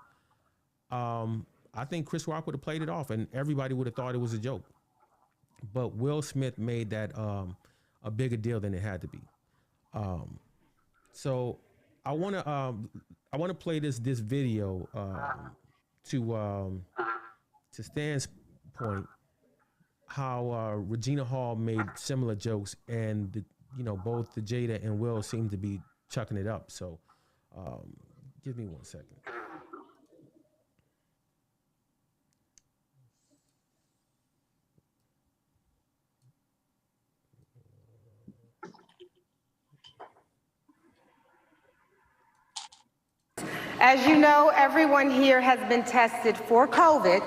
I think Chris Rock would have played it off and everybody would have thought it was a joke. But Will Smith made that a bigger deal than it had to be. So I want to play this video to Stan's point, how Regina Hall made similar jokes and both the Jada and Will seem to be chucking it up. So, give me 1 second. As you know, everyone here has been tested for COVID,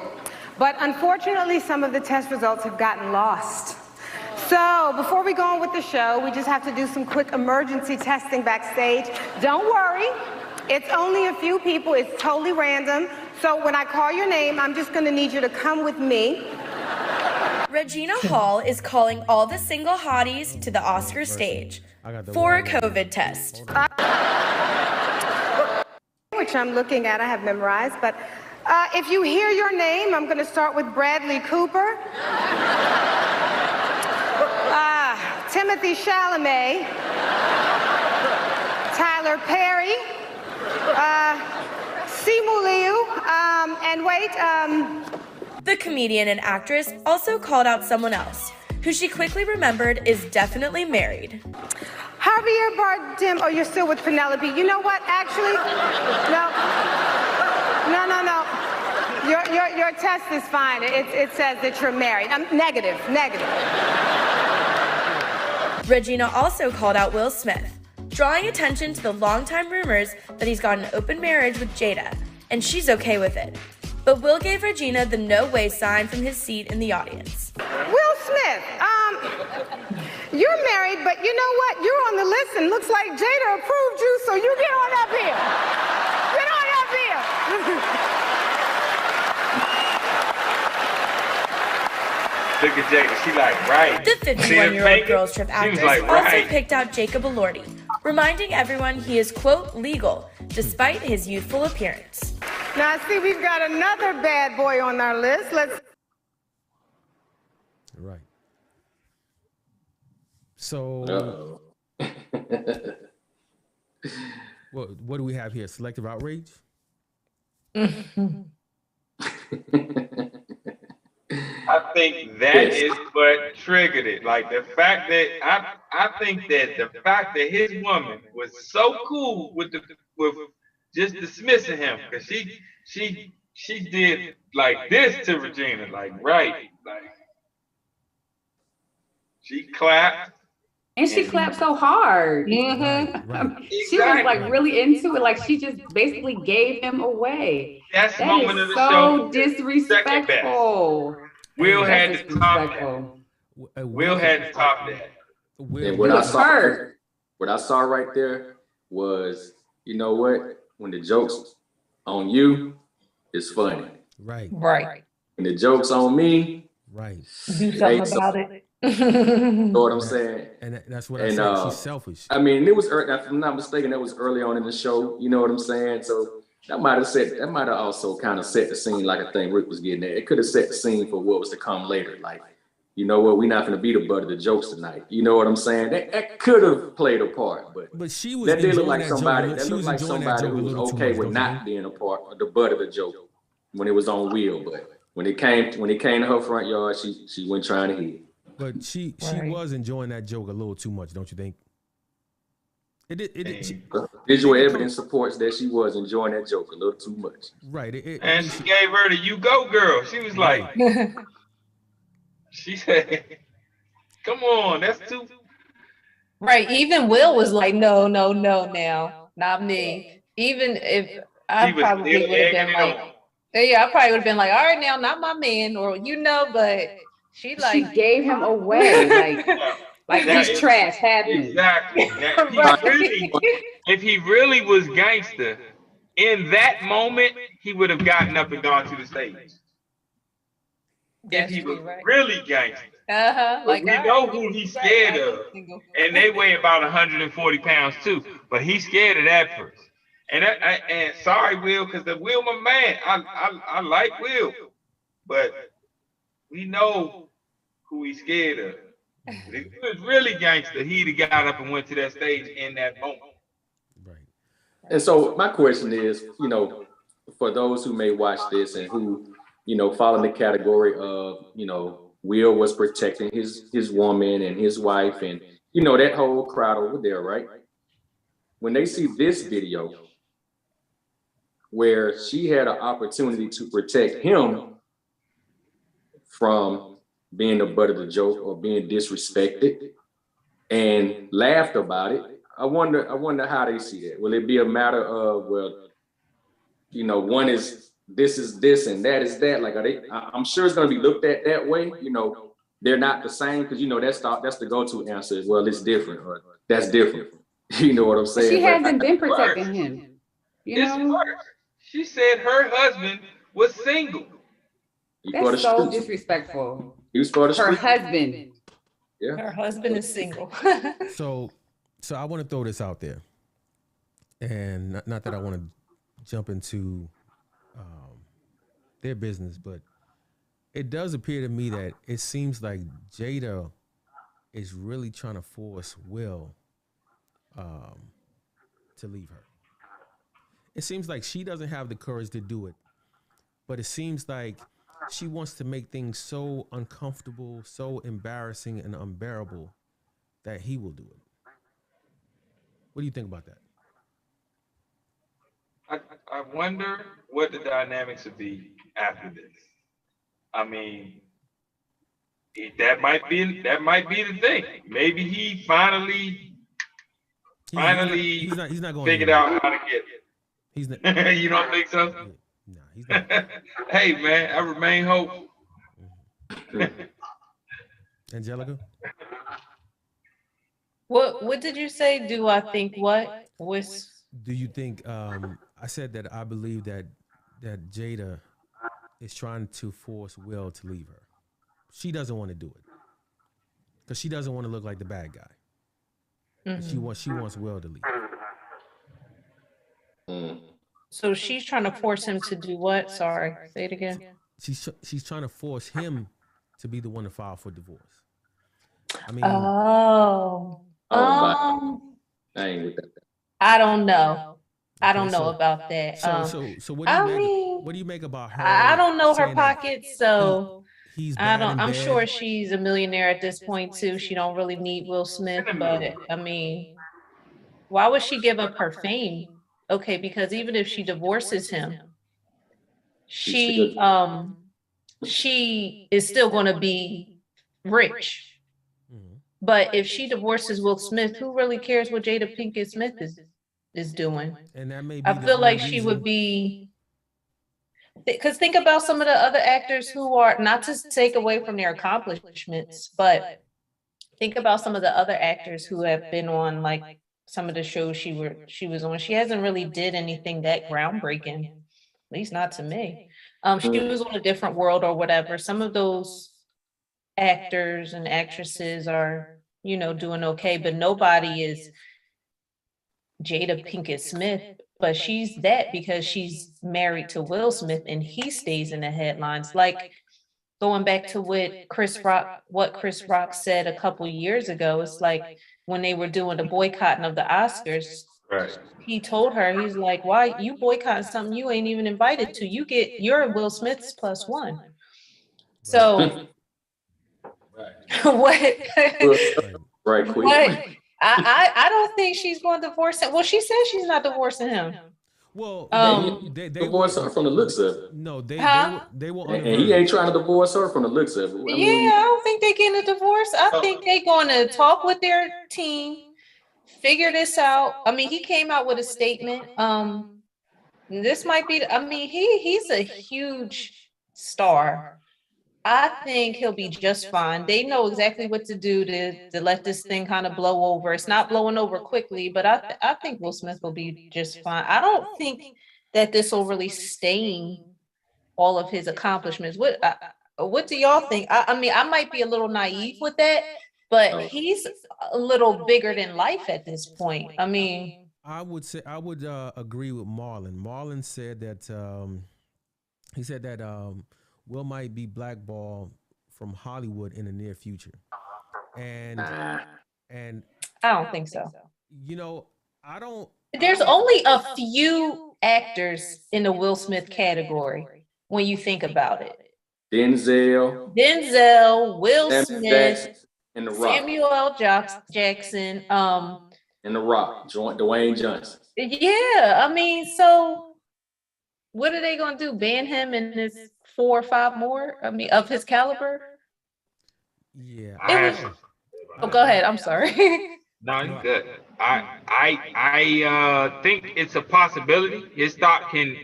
but unfortunately, some of the test results have gotten lost. So before we go on with the show, we just have to do some quick emergency testing backstage. Don't worry, it's only a few people, it's totally random. So when I call your name, I'm just gonna need you to come with me. Regina Hall is calling all the single hotties to the Oscar stage for a COVID test. Which I'm looking at, I have memorized, but if you hear your name, I'm gonna start with Bradley Cooper. Timothy Chalamet, Tyler Perry, Simu Liu, and wait, The comedian and actress also called out someone else, who she quickly remembered is definitely married. Javier Bardem. Oh, you're still with Penelope. You know what, actually? No. Your test is fine. It says that you're married. Negative. Regina also called out Will Smith, drawing attention to the longtime rumors that he's got an open marriage with Jada, and she's okay with it. But Will gave Regina the no way sign from his seat in the audience. Will Smith, you're married, but you know what? You're on the list and looks like Jada approved you, so you get on up here. Get on up here. Look at Jada, she like, right. The 51-year-old Girls Trip She actress was like, also right. picked out Jacob Elordi, reminding everyone he is, quote, legal, despite his youthful appearance. Now, I see we've got another bad boy on our list. Let's. Right. So, what do we have here? Selective outrage? I think that is what triggered it. Like the fact that I think that the fact that his woman was so cool with just dismissing him, because she did like this to Regina, like she clapped. And she clapped so hard. Right. She was like really into it. Like she just basically gave him away. That's That moment is of the so show. disrespectful. Will That's had to top disrespectful. that. Will had to top that. And what I saw right there was, you know what? When the joke's on you, it's funny. Right. When the joke's on me, Right. Do something about it. You know what I'm saying? And that's what I said. She's selfish. I mean, it was, if I'm not mistaken, that was early on in the show. You know what I'm saying? So that might have also kind of set the scene, like I think Rick was getting at. It could have set the scene for what was to come later. Like, you know what? We're not going to be the butt of the jokes tonight. You know what I'm saying? That could have played a part, but she was that did look enjoying like that somebody. joke. That She looked was like enjoying that somebody joke a who was little too okay much, with don't not you think? being a part of the butt of the joke when it was on Will. But when it came to her front yard, she went trying to hit. But she was enjoying that joke a little too much, don't you think? Visual evidence supports that she was enjoying that joke a little too much. Right. And she gave her the "you go, girl." She was like, she said, "Come on, that's too." Right. Even Will was like, no, now, not me. Even if I probably would have been like, I probably would have been like, all right, now, not my man, or but she gave him away, like this trash happened. Exactly. If he really was gangster, in that moment, he would have gotten up and gone to the stage. If he was really gangster. Like we know who he's scared of. And they weigh about 140 pounds too. But he's scared of that person. And sorry, Will, because the Will, my man. I like Will. But we know who he's scared of. If he was really gangster, he'd have got up and went to that stage in that moment. Right. And so my question is, for those who may watch this and who, fall in the category of, Will was protecting his woman and his wife, and you know, that whole crowd over there, right? When they see this video where she had an opportunity to protect him from being the butt of the joke or being disrespected and laughed about it, I wonder how they see that. Will it be a matter of, well, you know, one is this and that is that? Like, I'm sure it's going to be looked at that way. You know, they're not the same, because, you know, that's the go-to answer is, well, it's different, or that's different. You know what I'm saying? She hasn't been protecting him. You know? She said her husband was single. That's so disrespectful. He was for the her street. husband. Yeah. Her husband is single. So I want to throw this out there, and not that I want to jump into their business, but it does appear to me that it seems like Jada is really trying to force Will to leave her. It seems like she doesn't have the courage to do it, but it seems like she wants to make things so uncomfortable, so embarrassing and unbearable that he will do it. What do you think about that? I wonder what the dynamics would be after this. I mean, that might be the thing. Maybe he finally he's not going figured out how to get it. He's not. You don't think so? No, he's not. Hey man, I remain hopeful. Angelica? What did you say? Do I think what? Do you think I said that I believe that Jada is trying to force Will to leave her. She doesn't want to do it because she doesn't want to look like the bad guy. Mm-hmm. She wants Will to leave. So she's trying to force him to do what? Sorry, say it again. She's trying to force him to be the one to file for divorce. I mean, I ain't with that. I don't know. I don't know about that. So what do you make about her? I don't know her pockets, so he's I'm sure she's a millionaire at this point too. She don't really need Will Smith, but I mean, why would she give up her fame? Okay, because even if she divorces him, she is still going to be rich. But if she divorces Will Smith, who really cares what Jada Pinkett Smith is doing? And that may be I feel like she would be, because think about some of the other actors who are, not to take away from their accomplishments, but think about some of the other actors who have been on like some of the shows she was on. She hasn't really did anything that groundbreaking, at least not to me. She was on A Different World or whatever. Some of those actors and actresses are, doing okay, but nobody is Jada Pinkett Smith, but she's that because she's married to Will Smith and he stays in the headlines. Like going back to what Chris Rock said a couple years ago, it's like when they were doing the boycotting of the Oscars, right. He told her, he's like, why you boycotting something you ain't even invited to? You're Will Smith's +1. So what? Right, quick. I don't think she's going to divorce him. Well, she says she's not divorcing him. Well, they divorce her from the looks of it. No, they will. And he ain't trying to divorce her from the looks of it. I don't think they're getting a divorce. I think they're going to talk with their team, figure this out. I mean, he came out with a statement. This might be. I mean, he's a huge star. I think he'll be just fine. They know exactly what to do to let this thing kind of blow over. It's not blowing over quickly, but I think Will Smith will be just fine. I don't think that this will really stain all of his accomplishments. What do y'all think? I mean, I might be a little naive with that, but he's a little bigger than life at this point. I mean, I would agree with Marlon. Marlon said that he said that Will might be blackballed from Hollywood in the near future. And I don't think so. I don't. There's only a few actors in the Will Smith category when you think about it. Denzel, Will Smith, And The Rock. Samuel L. Jackson. And The Rock, Dwayne Johnson. Yeah, I mean, so what are they gonna do? Ban him and his 4 or 5 more? I mean, of his caliber? Yeah. Oh, go ahead. I'm sorry. No, you're good. I think it's a possibility. His stock can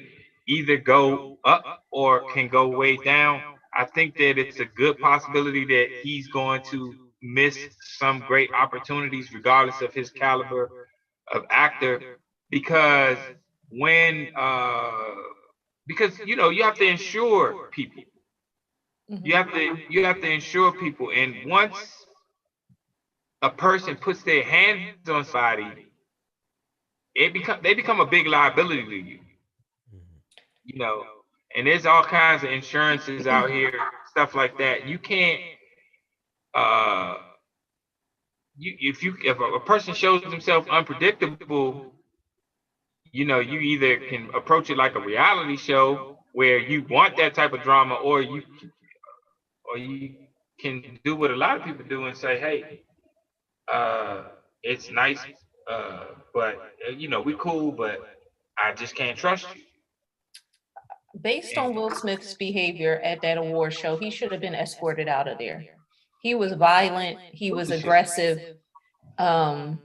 either go up or can go way down. I think that it's a good possibility that he's going to miss some great opportunities, regardless of his caliber of actor, because because you have to insure people. You have to insure people, and once a person puts their hands on somebody, they become a big liability to you. And there's all kinds of insurances out here, stuff like that. You can't if a person shows himself unpredictable, you either can approach it like a reality show where you want that type of drama, or you can do what a lot of people do and say, hey, it's nice, but we cool, but I just can't trust you. Based on Will Smith's behavior at that award show, he should have been escorted out of there. He was violent, he was aggressive, and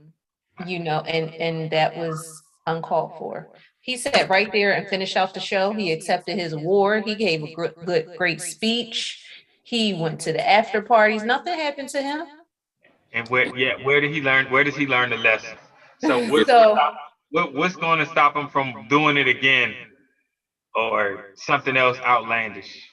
that was uncalled for. He sat right there and finished out the show. He accepted his award. He gave a great speech. He went to the after parties. Nothing happened to him. And where did he learn? Where does he learn the lesson? So what's going to stop him from doing it again, or something else outlandish?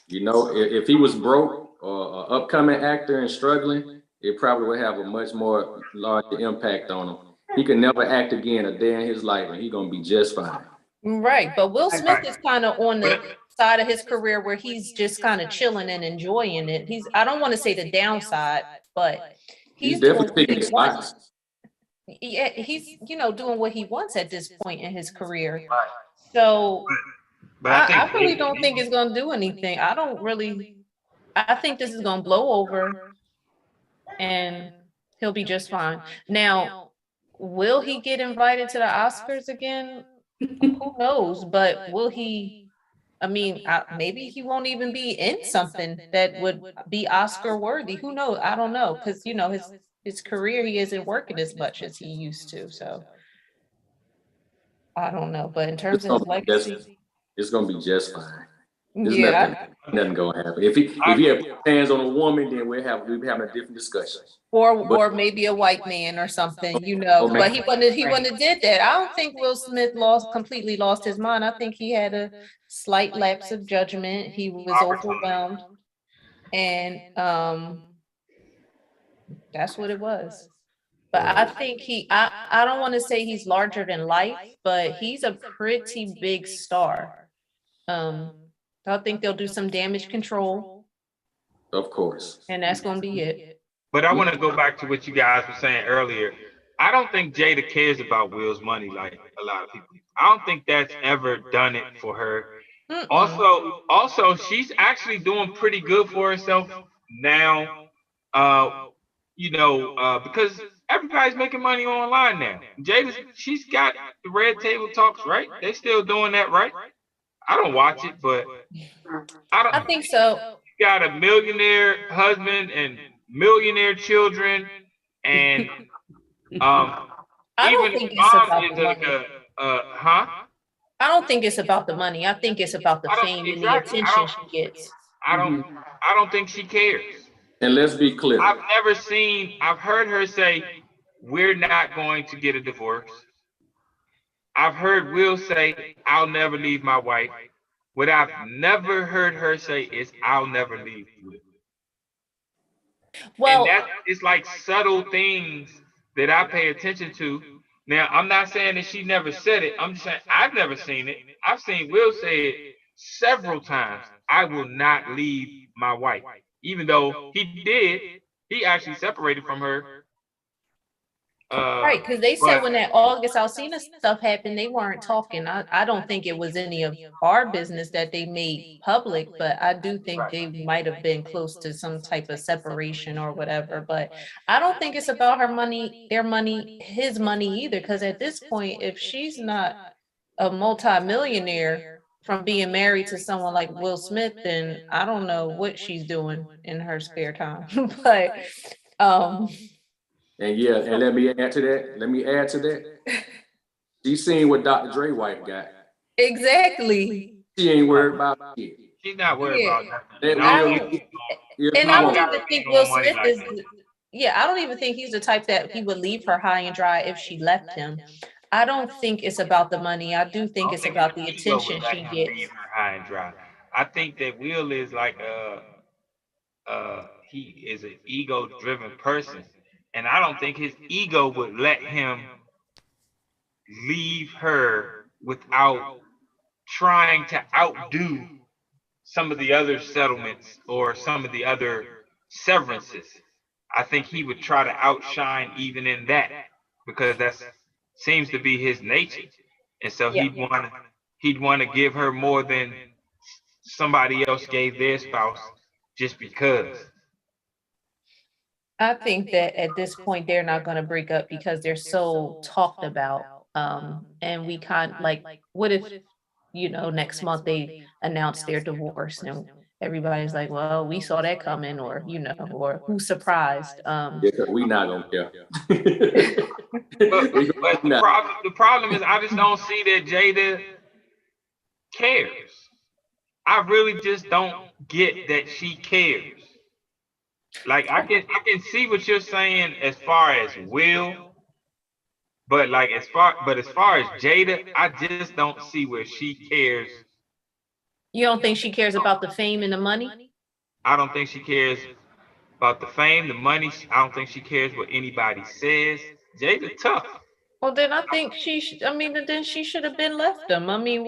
If he was broke or an upcoming actor and struggling, it probably would have a much more larger impact on him. He could never act again a day in his life, and he's gonna be just fine. Right, but Will Smith is kind of on the side of his career where he's just kind of chilling and enjoying it. I don't want to say the downside, but he's definitely taking spots. Yeah, he's doing what he wants at this point in his career. So I really don't think it's gonna do anything. I think this is gonna blow over and he'll be just fine. Now, will he get invited to the Oscars again? Who knows? But will he? I mean, maybe he won't even be in something that would be Oscar worthy. Who knows? I don't know, because his career, he isn't working as much as he used to. So I don't know. But in terms of his legacy, it's gonna be just fine. There's nothing gonna happen. If he had hands on a woman, then we'd be having a different discussion. Or maybe a white man or something, but he wouldn't have did that. I don't think Will Smith completely lost his mind. I think he had a slight lapse of judgment. He was overwhelmed, and that's what it was. But I think I don't want to say he's larger than life, but he's a pretty big star. I think they'll do some damage control. Of course. And that's going to be it. But I want to go back to what you guys were saying earlier. I don't think Jada cares about Will's money like a lot of people. I don't think that's ever done it for her. Also, she's actually doing pretty good for herself now. Because everybody's making money online now. She's got the Red Table Talks, right? They still doing that, right? I don't watch it, but I think so. You got a millionaire husband and millionaire children, and I don't think it's about the money. I don't think it's about the money. I think it's about the fame and the attention she gets. I don't think she cares. And let's be clear. I've heard her say, we're not going to get a divorce. I've heard Will say, I'll never leave my wife. What I've never heard her say is, I'll never leave you. Well, and it's like subtle things that I pay attention to. Now, I'm not saying that she never said it. I'm just saying I've never seen it. I've seen Will say it several times. I will not leave my wife. Even though he actually separated from her Right, because they said when that August Alsina stuff happened, they weren't talking. I don't think it was any of our business that they made public, but I do think they might have been close to some type of separation or whatever. But I don't think it's about her money, their money, his money either. Because at this point, if she's not a multimillionaire from being married to someone like Will Smith, then I don't know what she's doing in her spare time. But And yeah, and let me add to that. She's seen what Dr. Dre wife got. Exactly. She ain't worried about it. She's not worried about that. And I don't even think Will Smith is. I don't even think he's the type that he would leave her high and dry if she left him. I don't think it's about the money. I do think it's about the attention she gets. Leave her high and dry. I think that Will is like he is an ego-driven person. And I don't think his ego would let him leave her without trying to outdo some of the other settlements or some of the other severances. I think he would try to outshine even in that, because that seems to be his nature. And so he'd want to give her more than somebody else gave their spouse just because. I think that at this point they're not going to break up because they're so talked about. And we can't, like, what if, next month they announce their divorce and everybody's like, well, we saw that coming, or or who's surprised? We not gonna care. but the problem is I just don't see that Jada cares. I really just don't get that she cares. Like I can see what you're saying as far as Will, but as far as Jada, I just don't see where she cares. You don't think she cares about the fame and the money? I don't think she cares about the fame, the money. I don't think she cares what anybody says. Jada tough. Well, then I think then she should have been left them. I mean,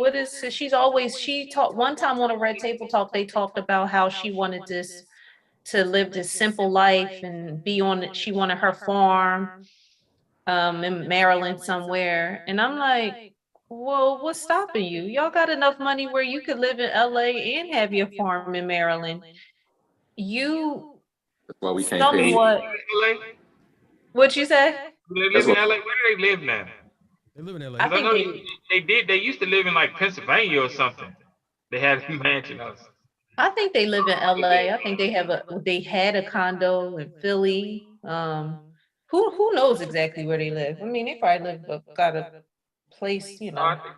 she talked one time on a Red Table Talk, they talked about how she wanted to live this simple life and she wanted her farm in Maryland somewhere. And I'm like, well, what's stopping you? Y'all got enough money where you could live in LA and have your farm in Maryland. That's why we can't pay you. What you say? They live in LA. Where do they live now? They live in LA. I know they used to live in Pennsylvania or something. They had a mansion house. I think they live in LA. I think they had a condo in Philly. Who knows exactly where they live? I mean, they probably got a place, I think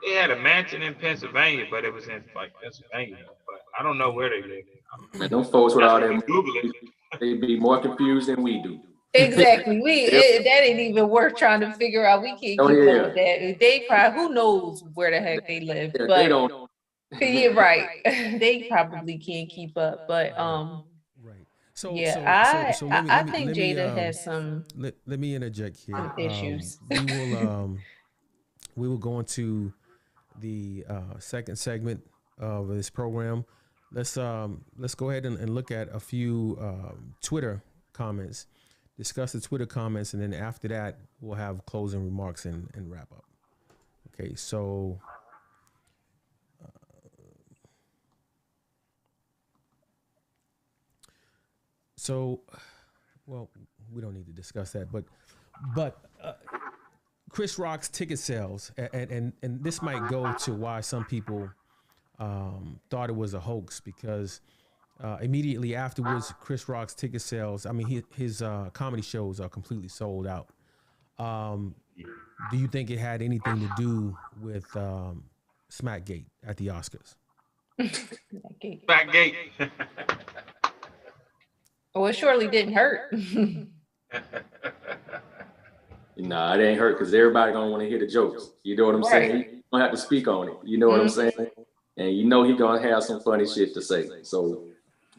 they had a mansion in Pennsylvania, but it was in Pennsylvania. But I don't know where they live. Man, them folks with all that, they be more confused than we do. Exactly. That ain't even worth trying to figure out. We can't keep up with that. They probably, who knows where the heck they live. But they don't. Yeah, right. They probably can't keep up, but right. So I think Jada has some. Let me interject here. Issues. We will go into the second segment of this program. Let's go ahead and look at a few Twitter comments. Discuss the Twitter comments, and then after that, we'll have closing remarks and wrap up. Okay, so. Well, we don't need to discuss that, but Chris Rock's ticket sales, and this might go to why some people thought it was a hoax, because immediately afterwards, Chris Rock's ticket sales, I mean, his comedy shows are completely sold out. Do you think it had anything to do with Smackgate at the Oscars? Smackgate. Well, it surely didn't hurt. Nah, it ain't hurt because everybody gonna want to hear the jokes. You know what I'm saying? You don't have to speak on it. You know what I'm saying? And he gonna have some funny shit to say. So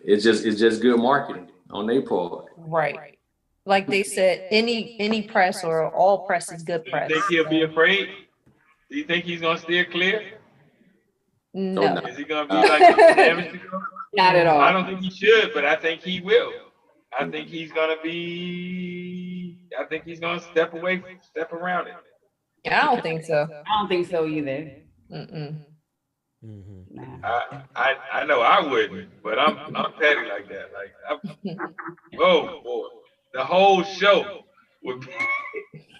it's just good marketing on their part. Right. Like they said, any press or all press is good press. Do you think he'll be afraid? Do you think he's gonna steer clear? No. Is he gonna be like Not at all. I don't think he should, but I think he will. I think he's gonna be I think he's gonna step around it. I don't think so. I don't think so either. Mm-mm. Nah. I know I wouldn't, but I'm petty like that. Like, oh boy, the whole show would be.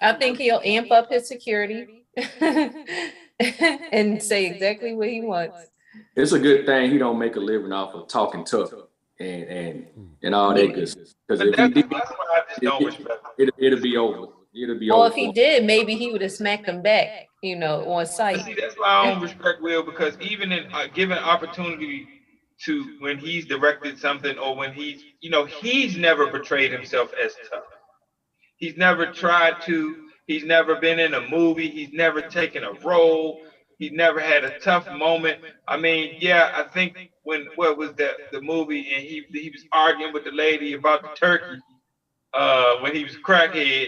I think he'll amp up his security and say exactly what he wants. It's a good thing he don't make a living off of talking tough and all that good stuff. Because if he did, That's why I just don't respect him. it'll be over. It'll be Well, over. if he did, maybe he would have smacked him back, you know, on But sight. see, that's why I don't respect Will, because even in given opportunity to when he's directed something or when he's, he's never portrayed himself as tough. He's never tried to. He's never been in a movie. He's never taken a role. He's never had a tough moment. I mean, yeah, I think what was the movie, and he was arguing with the lady about the turkey. When he was a crackhead,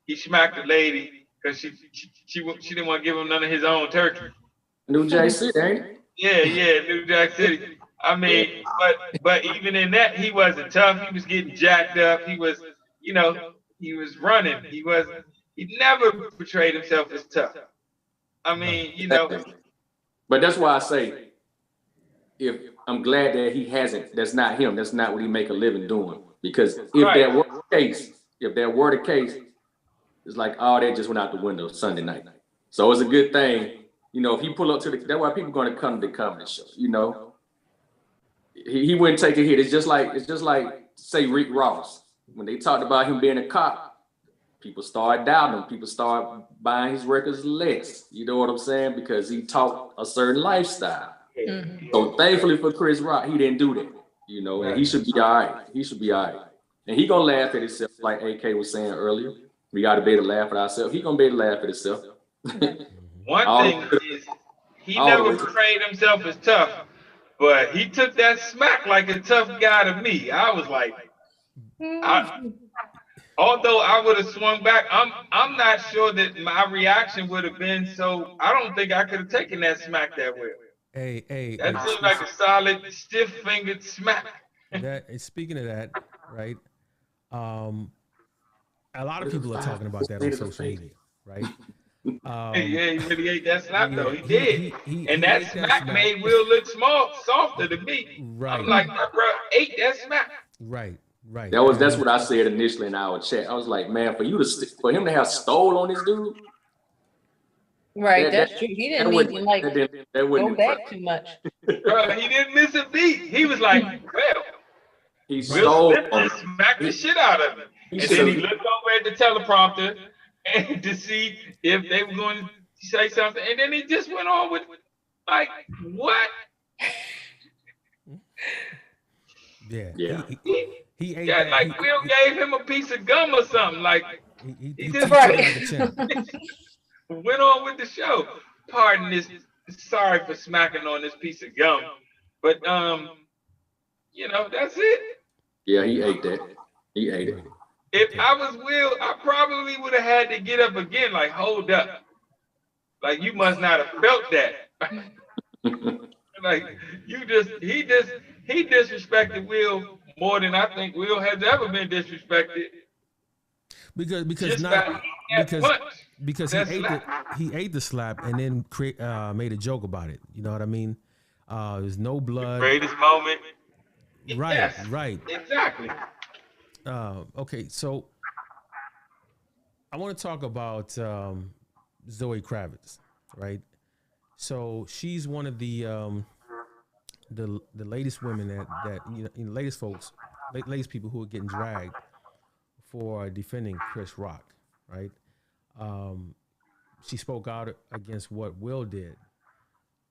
he smacked the lady because she didn't want to give him none of his own turkey. New Jack City, ain't it? Yeah, New Jack City. I mean, but even in that, he wasn't tough. He was getting jacked up. He was, he was running. He never portrayed himself as tough. I mean, But that's why I say, if I'm glad that he hasn't. That's not him. That's not what he make a living doing. Because if that were the case, it's like all that just went out the window Sunday night. So it's a good thing, if he pull up to that's why people going to come to the comedy show. He wouldn't take a hit. It's just like say Rick Ross, when they talked about him being a cop. People start doubting him. People start buying his records less. You know what I'm saying? Because he taught a certain lifestyle. Mm-hmm. So thankfully for Chris Rock, he didn't do that. And he should be all right. He should be all right. And he gonna laugh at himself, like AK was saying earlier. We gotta be able to laugh at ourselves. He gonna be able to laugh at himself. One thing is, he never portrayed himself as tough, but he took that smack like a tough guy to me. I was like, although I would have swung back, I'm not sure that my reaction would have been so. I don't think I could have taken that smack that way. That seemed like a solid, stiff-fingered smack. Speaking of that, right? A lot of people are talking about that on social media, right? Yeah, he really ate that smack though. He did, and that smack made Will look softer to me. Right. I'm like, that bro ate that smack. Right. That's what I said initially in our chat. I was like, man, for him to have stole on this dude. Right, that's true. He didn't even go back too much. Bro, he didn't miss a beat. He was like, well, he stole and smacked the shit out of him. And then he looked over at the teleprompter and to see if they were going to say something. And then he just went on with, like, what? Yeah. He ate that, like Will gave him a piece of gum or something. Like he just went on with the show. Pardon this. Sorry for smacking on this piece of gum, but that's it. Yeah, he ate that. He ate it. If I was Will, I probably would have had to get up again. Like, hold up. Like, you must not have felt that. Like, he disrespected Will more than I think Will has ever been disrespected. Because he ate the slap and then made a joke about it. You know what I mean? There's no blood. Greatest moment. Right, yes, right. Exactly. Okay, so I want to talk about Zoe Kravitz, right? So she's one of the latest women that latest folks, latest people who are getting dragged for defending Chris Rock, right? She spoke out against what Will did.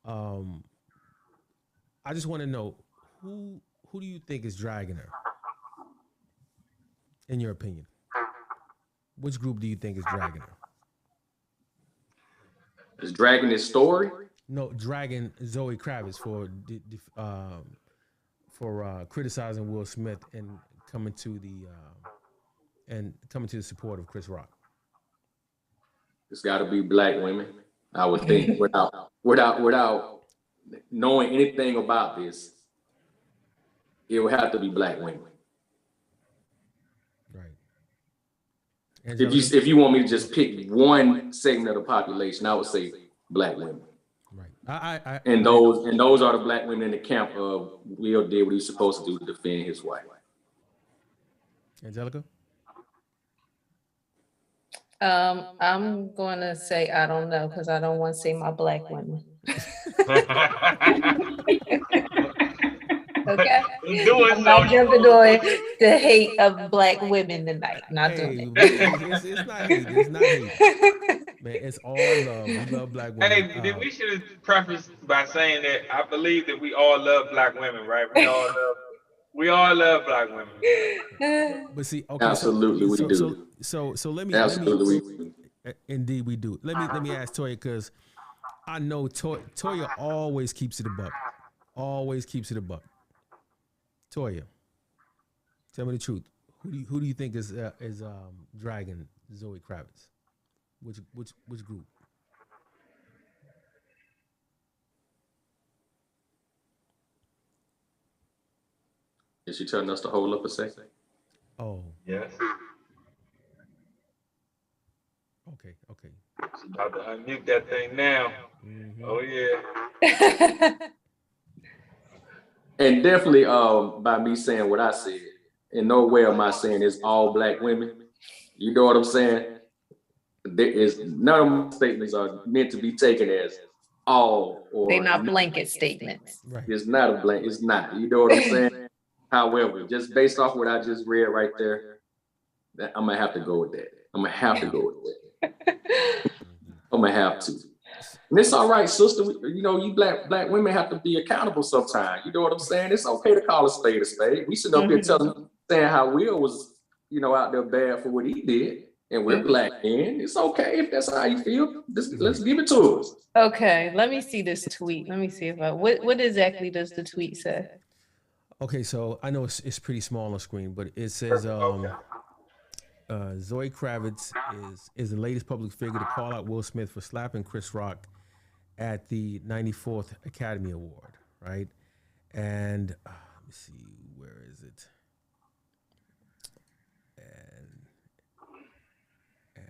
I just want to know who do you think is dragging her? In your opinion, which group do you think is dragging her? Is dragging this story? No, dragging Zoe Kravitz for criticizing Will Smith and coming to the support of Chris Rock. It's got to be black women, I would think, without knowing anything about this. It would have to be black women. Right. If you want me to just pick one segment of the population, I would say Black women. Right. And those are the Black women in the camp of Will did what he's supposed to do to defend his wife. Angelica? I'm going to say I don't know because I don't want to say my Black women. Okay, I'm not jumping on the hate of Black women tonight. Not doing it. It's not hate. It's not hate. Man, it's all love. We love Black women. Hey, we should have prefaced by saying that I believe that we all love Black women, right? We all love Black women. But see, okay, absolutely we do. So let me. Absolutely we do. Indeed, we do. Let me ask Toya, because I know Toya always keeps it a buck. Always keeps it a buck. Toya, tell me the truth. Who do you think is dragging Zoe Kravitz? Which group? Is she telling us to hold up a second? Oh. Yes. Okay. She's about to unmute that thing now. Mm-hmm. Oh yeah. And definitely by me saying what I said, in no way am I saying it's all Black women. You know what I'm saying? There is none of my statements are meant to be taken as all or they're not blanket statements. Right. It's not a blanket, it's not. You know what I'm saying? However, just based off what I just read right there, I'm gonna have to go with that. I'm gonna have to. And it's all right, sister. You know, you black women have to be accountable sometimes. You know what I'm saying? It's okay to call a spade a spade. We should up here saying how Will was, out there bad for what he did. And we're Black men. It's okay if that's how you feel. Let's give it to us. Okay, let me see this tweet. Let me see if what exactly does the tweet say? Okay, so I know it's pretty small on the screen, but it says Zoe Kravitz is the latest public figure to call out Will Smith for slapping Chris Rock at the 94th Academy Award, right? And let me see, where is it? And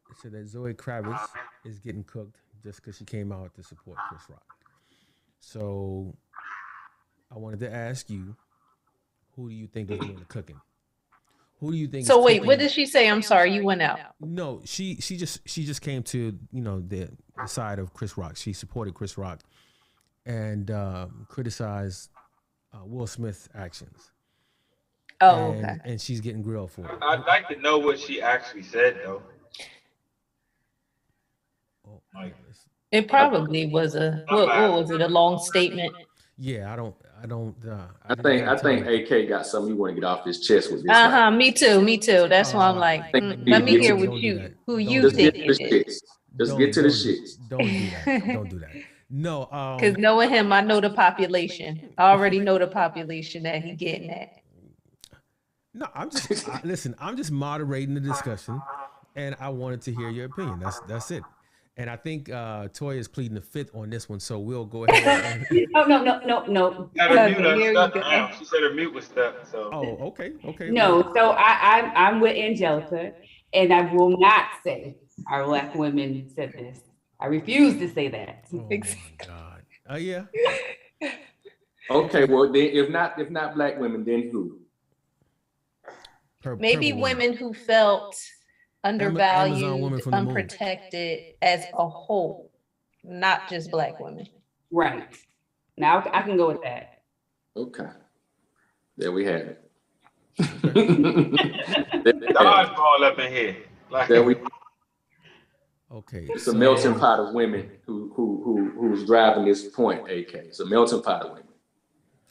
it said that Zoe Kravitz is getting cooked just because she came out to support Chris Rock. So I wanted to ask you, who do you think is doing the cooking? Who do you think? So wait, what did she say? I'm sorry, you went out. No, she just came to the side of Chris Rock. She supported Chris Rock and criticized Will Smith's actions. Oh, okay. And she's getting grilled for it. I'd like to know what she actually said, though. It probably was what was it? A long statement. Yeah, I think AK got something you want to get off his chest with this. Me too. That's why I'm like, let me hear what who you think it is. Just get to the shit. Don't do that. No, because knowing him, I know the population. I already know the population that he getting at. No, listen. I'm just moderating the discussion, and I wanted to hear your opinion. That's it. And I think Toya is pleading the fifth on this one, so we'll go ahead. No. She said her mute was stuck. So. Oh, okay. No, so I'm with Angelica, and I will not say our Black women said this. I refuse to say that. Oh my God. Oh yeah. Okay, well then, if not Black women, then who? Maybe women who felt undervalued, unprotected as a whole, not just Black women. Right. Now I can go with that. Okay. There we have it. Dodgeball up in here. Okay. It's a melting pot of women who's driving this point, AK. It's a melting pot of women.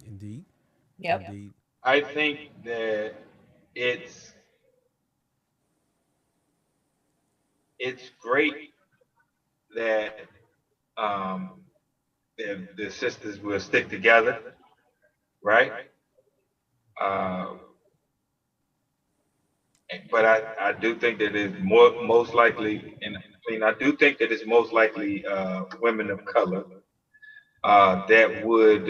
Indeed. Yep. Indeed. I think that it's great that the sisters will stick together, right? But I do think that it's most likely, and I do think that it's most likely women of color that would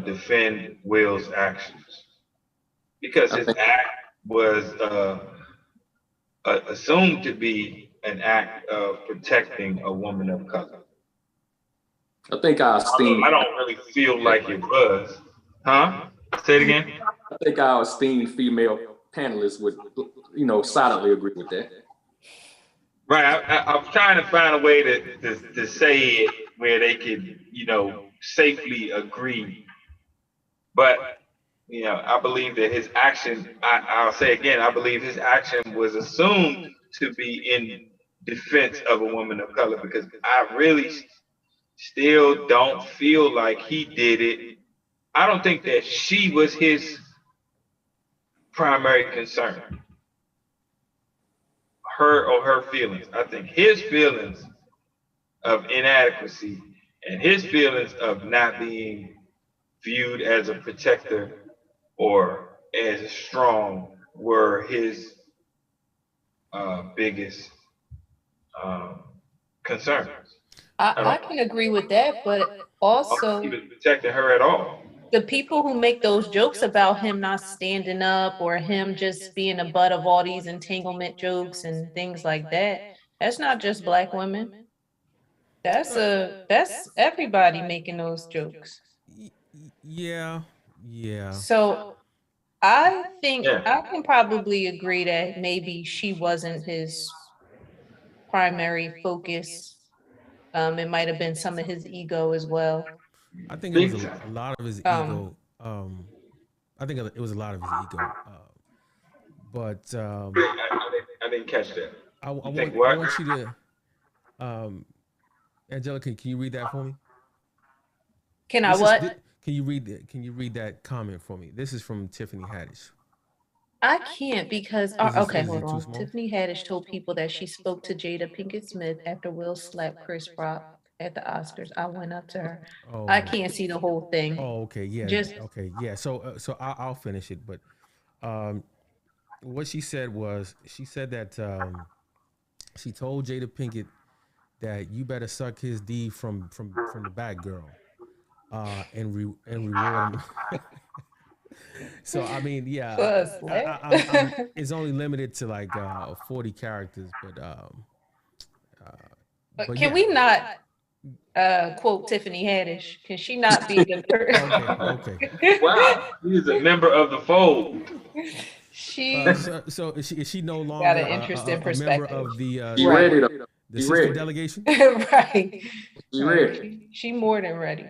defend Will's actions, because was assumed to be an act of protecting a woman of color. I think our esteemed. I don't really feel like it was. Huh? Say it again. I think our esteemed female panelists would, solidly agree with that. Right. I'm trying to find a way to say it where they could, safely agree. But, I believe that his action, I'll say again, I believe his action was assumed to be in defense of a woman of color, because I really still don't feel like he did it. I don't think that she was his primary concern. Her feelings. I think his feelings of inadequacy and his feelings of not being viewed as a protector or as strong were his biggest concerns. I can agree with that, but also he was protecting her at all. The people who make those jokes about him not standing up or him just being a butt of all these entanglement jokes and things like that, that's not just Black women. That's everybody making those jokes. Yeah. So I think I can probably agree that maybe she wasn't his primary focus. It might have been some of his ego as well. I think it was a lot of his ego. I think it was a lot of his ego. But I didn't catch that. I want you to, Angelica, can you read that for me? Can I Can you read that comment for me? This is from Tiffany Haddish. I can't because okay, hold on. Tiffany Haddish told people that she spoke to Jada Pinkett Smith after Will slapped Chris Rock at the Oscars. I went up to her. Oh, I can't see the whole thing. Oh, okay, yeah, okay, yeah. So I'll finish it. But what she said was, she said that she told Jada Pinkett that you better suck his D from the back, girl, and reward him. So I mean, yeah, it's only limited to like 40 characters, but can we not quote Tiffany Haddish? Can she not be the person? Okay. Wow, she's a member of the fold. So is she no longer got an interesting member perspective of the sister delegation? Right. She ready. She more than ready.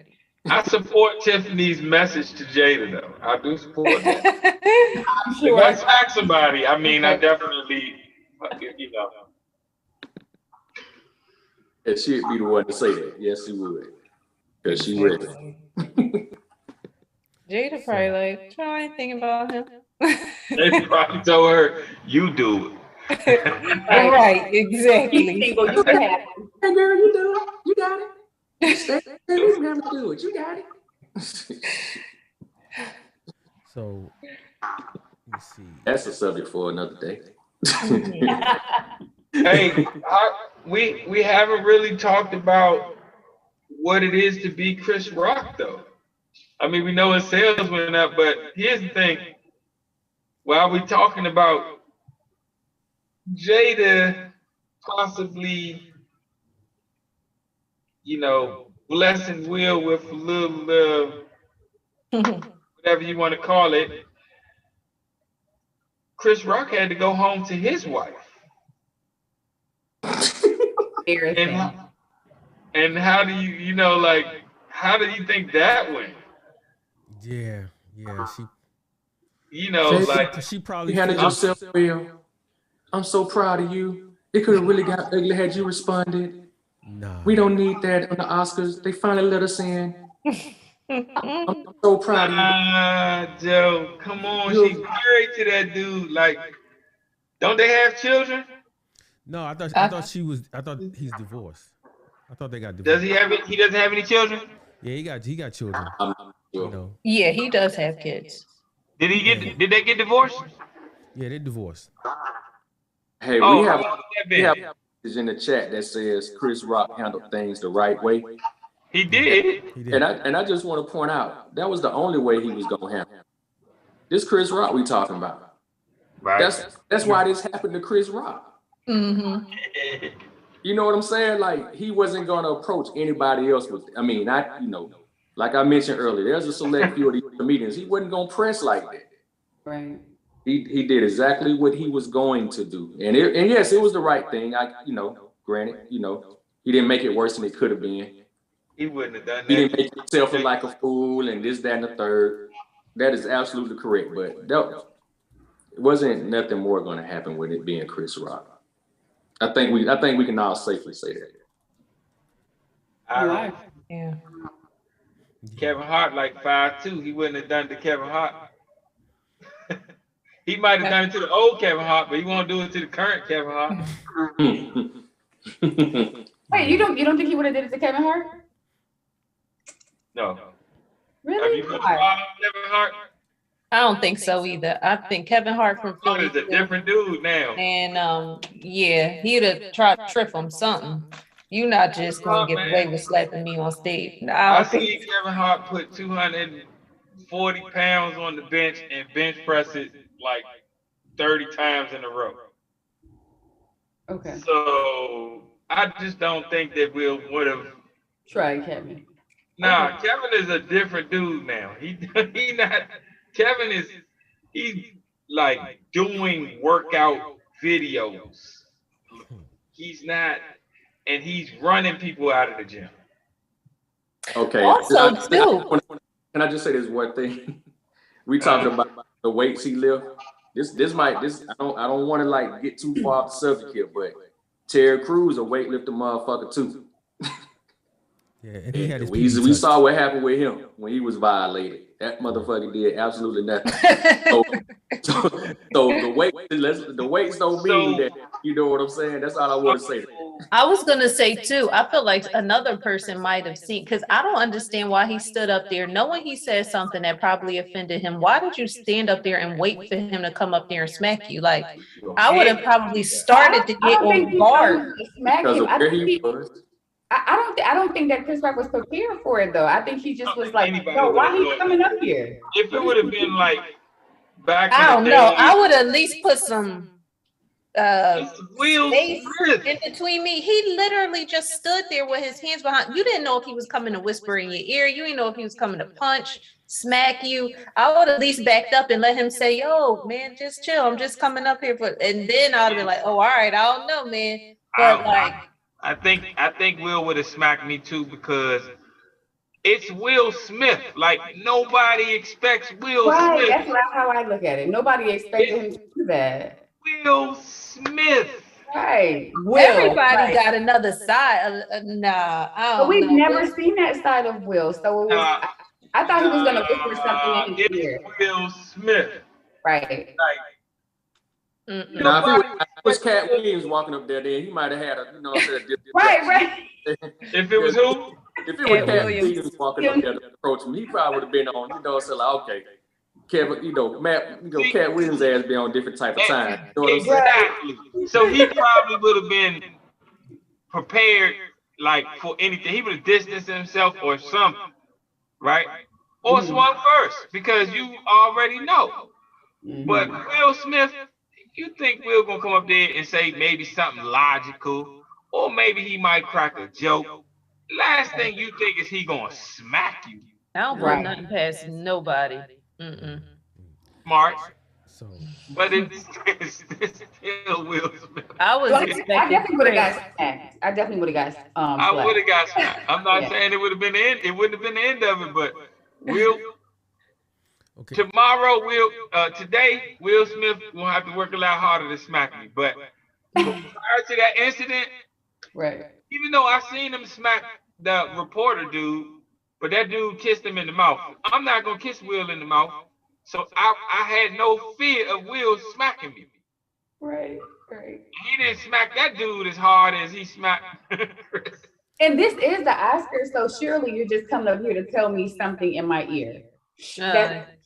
I support Tiffany's message to Jada, though. I do support that. If I smack somebody, I mean, I definitely, And she'd be the one to say that. Yes, she would. Because she ready. Jada probably like, try anything about him. They probably told her, you do it. Right, exactly. Hey, girl, you do it. You got it. You never do it. You got it. So let's see. That's a subject for another day. Hey, we haven't really talked about what it is to be Chris Rock, though. I mean, we know his sales went up, but here's the thing. While we're talking about Jada possibly, blessing Will with a little, whatever you want to call it, Chris Rock had to go home to his wife. And how do you, how do you think that went? Yeah, she. She probably handled yourself well. I'm so proud of you. It could have really got ugly had you responded. No. We don't need that on the Oscars. They finally let us in. I'm so proud of you. Joe, come on. She's married to that dude. Like, don't they have children? No, I thought he's divorced. I thought they got divorced. Does he have it? He doesn't have any children? Yeah, he got children. Yeah, he does have kids. Did they get divorced? Yeah, they're divorced. Hey, we have in the chat that says Chris Rock handled things the right way. He did. And I just want to point out that was the only way he was gonna handle it. This Chris Rock we talking about. Right. That's why this happened to Chris Rock. Mm-hmm. You know what I'm saying? Like, he wasn't gonna approach anybody else with. I mean, like I mentioned earlier, there's a select few of these comedians. He wasn't gonna press like that. Right. He did exactly what he was going to do, and yes, it was the right thing. Granted, he didn't make it worse than it could have been. He wouldn't have done that. He didn't make himself look like a fool and this, that, and the third. That is absolutely correct, but it wasn't nothing more going to happen with it being Chris Rock. I think we can all safely say that. Right. Yeah. Kevin Hart like 5'2". He wouldn't have done it to Kevin Hart. He might have done it to the old Kevin Hart, but he won't do it to the current Kevin Hart. Wait, you don't think he would have did it to Kevin Hart? No. Really? Have you Kevin Hart? I don't think so either. I think Kevin Hart from Philly is a different dude now. And yeah, he'd have tried to trip him something. You're not just gonna get away with slapping me on stage. No, I see Kevin Hart put 240 pounds on the bench and bench press it like 30 times in a row. Okay. So I just don't think that Will would have tried Kevin. Nah, okay. Kevin is a different dude now. He's like doing workout videos. He's not, and he's running people out of the gym. Okay. Also, can I just say this one thing? We talking about the weights he lift. I don't want to like get too far off the subject here, but Terry Crews a weightlifter motherfucker too. Yeah, and he had his we saw what happened with him when he was violated. That motherfucker did absolutely nothing. so the weights don't mean that. You know what I'm saying? That's all I want to say. I was gonna say too, I feel like another person might have seen, because I don't understand why he stood up there knowing he said something that probably offended him. Why did you stand up there and wait for him to come up there and smack you? Like, I would have probably started to get on guard. Because of where he was. I don't think that Chris Rock was prepared for it though. I think he just was like, "No, why he coming up here?" If it would have been like back, I don't know. I would at least put some space in between me. He literally just stood there with his hands behind. You didn't know if he was coming to whisper in your ear. You didn't know if he was coming to punch, smack you. I would at least backed up and let him say, "Yo, man, just chill. I'm just coming up here for," and then I'd be like, "Oh, all right, I don't know, man." But I think Will would have smacked me too, because it's Will Smith. Like, nobody expects Will Smith. That's not how I look at it. Nobody expected him to do that. Will Smith. Right. Everybody got another side. But we've never seen that side of Will. So it was, I thought he was going to whisper something in his ear. Will Smith. Right. Now, if it was Cat Williams walking up there, then he might have had a, right. If it was who? If it was Cat Williams walking up there to approach him, he probably would have been on, so like, okay, Kevin, Cat Williams' ass be on different type of time. You know exactly. So he probably would have been prepared, like, for anything. He would have distanced himself or something, right? Or swung first, because you already know. But Will Smith, you think Will gonna come up there and say maybe something logical, or maybe he might crack a joke. Last thing you think is he gonna smack you. I don't put nothing past nobody. Smart. So, but it's still Will Smith. I definitely would have got smacked. I definitely would have got I would have got smacked. I'm not saying it would have been the end. It wouldn't have been the end of it, but Will. Okay. Tomorrow, today, Will Smith will have to work a lot harder to smack me. But prior to that incident, even though I seen him smack the reporter dude, but that dude kissed him in the mouth. I'm not gonna kiss Will in the mouth, so I had no fear of Will smacking me. Right. He didn't smack that dude as hard as he smacked Chris. And this is the Oscars, so surely you're just coming up here to tell me something in my ear.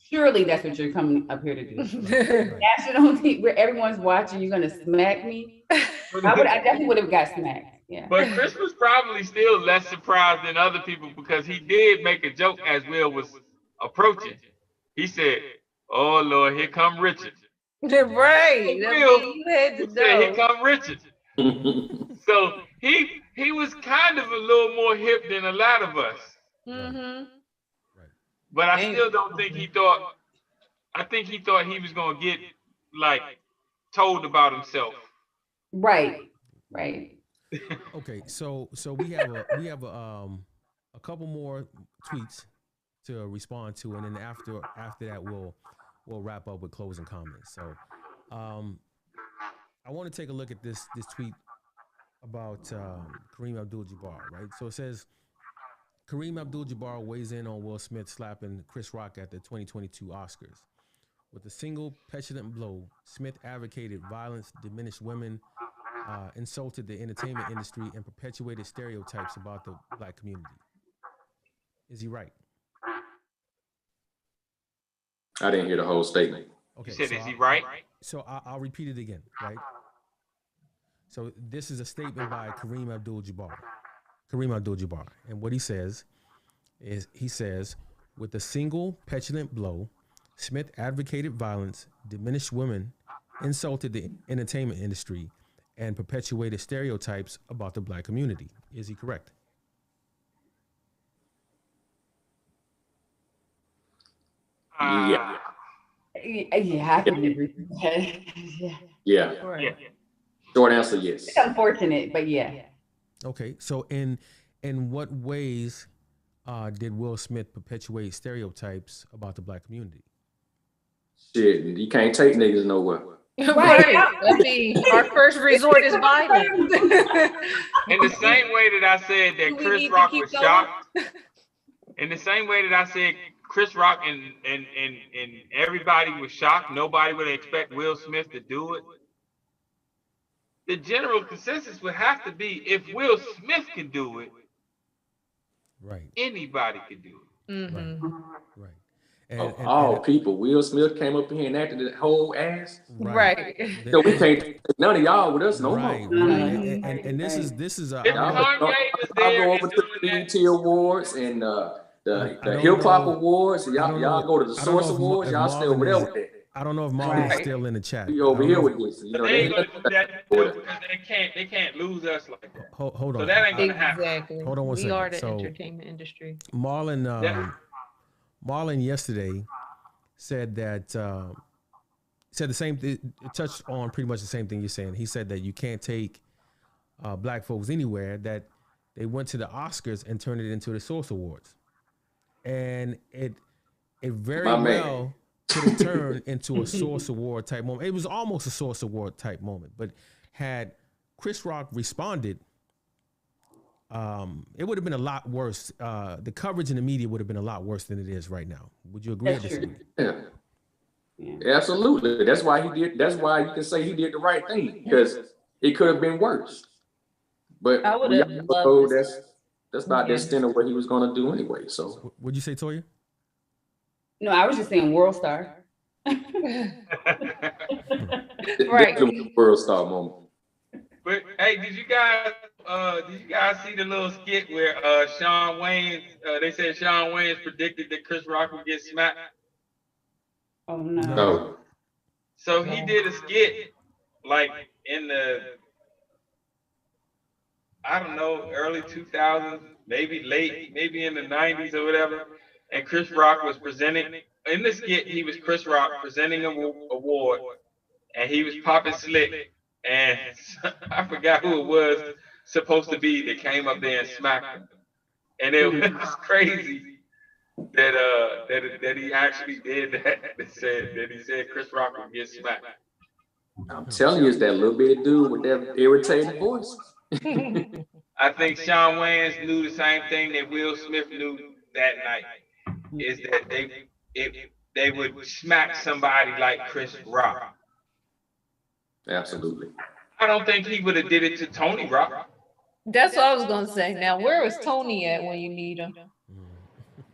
Surely that's what you're coming up here to do. National TV, where everyone's watching, you're gonna smack me. I definitely would have got smacked. Yeah. But Chris was probably still less surprised than other people, because he did make a joke as Will was approaching. He said, "Oh Lord, here come Richard." Right. Will You had to said, "Here know. come Richard." So he was kind of a little more hip than a lot of us. Mm-hmm. But I still don't think he thought. I think he thought he was gonna get like told about himself. Right. Right. Okay, so we have a couple more tweets to respond to, and then after that we'll wrap up with closing comments. So I want to take a look at this tweet about Kareem Abdul-Jabbar, right? So it says Kareem Abdul-Jabbar weighs in on Will Smith slapping Chris Rock at the 2022 Oscars. With a single petulant blow, Smith advocated violence, diminished women, insulted the entertainment industry, and perpetuated stereotypes about the black community. Is he right? I didn't hear the whole statement. Okay, you said, is he right? So I'll repeat it again, right? So this is a statement by Kareem Abdul-Jabbar. And what he says is, with a single petulant blow, Smith advocated violence, diminished women, insulted the entertainment industry, and perpetuated stereotypes about the black community. Is he correct? Yeah. Yeah, I can agree with that. Yeah. Short answer, yes. It's unfortunate, but yeah. Okay, so in what ways did Will Smith perpetuate stereotypes about the black community? Shit, you can't take niggas nowhere. Right. I mean, our first resort is violence. In the same way that I said that Chris Rock was shocked, in the same way that I said Chris Rock and everybody was shocked, nobody would expect Will Smith to do it. The general consensus would have to be, if Will Smith can do it, right, anybody can do it. Mm-hmm. Right. And people, Will Smith came up here and acted the whole ass. Right. So we can't take none of y'all with us no more. Right. And this is I'll go over to the BET Awards and the Hip Hop Awards. Y'all go to the Source Awards. Y'all stay over there with that. I don't know if Marlon is still in the chat. You over here with this. You know, they ain't gonna do that because they can't lose us like that. Hold on. So that ain't gonna happen. Exactly. Hold on one second. We are the entertainment industry. Marlon yesterday said that said the same thing. It touched on pretty much the same thing you're saying. He said that you can't take black folks anywhere. That they went to the Oscars and turned it into the Source Awards, and it very well could have turned into a Source Award type moment. It was almost a Source Award type moment, but had Chris Rock responded, it would have been a lot worse. The coverage in the media would have been a lot worse than it is right now. Would you agree or disagree? Yeah, absolutely. That's why he did. That's why you can say he did the right thing, because it could have been worse. But I would have loved that's not the extent of what he was going to do anyway. So, what'd you say, Toya? No, I was just saying World Star. Right. World Star moment. But hey, did you guys see the little skit where Shawn Wayans? They said Shawn Wayans predicted that Chris Rock would get smacked. Oh no. No. So he did a skit like in the, I don't know, early 2000s, maybe in the 90s or whatever. And Chris Rock was presenting, in the skit, he was Chris Rock presenting an award, and he was popping slick. And I forgot who it was supposed to be that came up there and smacked him. And it was crazy that he actually did that. That he said Chris Rock would get smacked. I'm telling you, it's that little bitty dude with that irritating voice. I think Shawn Wayans knew the same thing that Will Smith knew that night, is that they would smack somebody like Chris Rock. Absolutely. I don't think he would have did it to Tony Rock. That's what I was gonna say. Now, where was Tony at when you need him?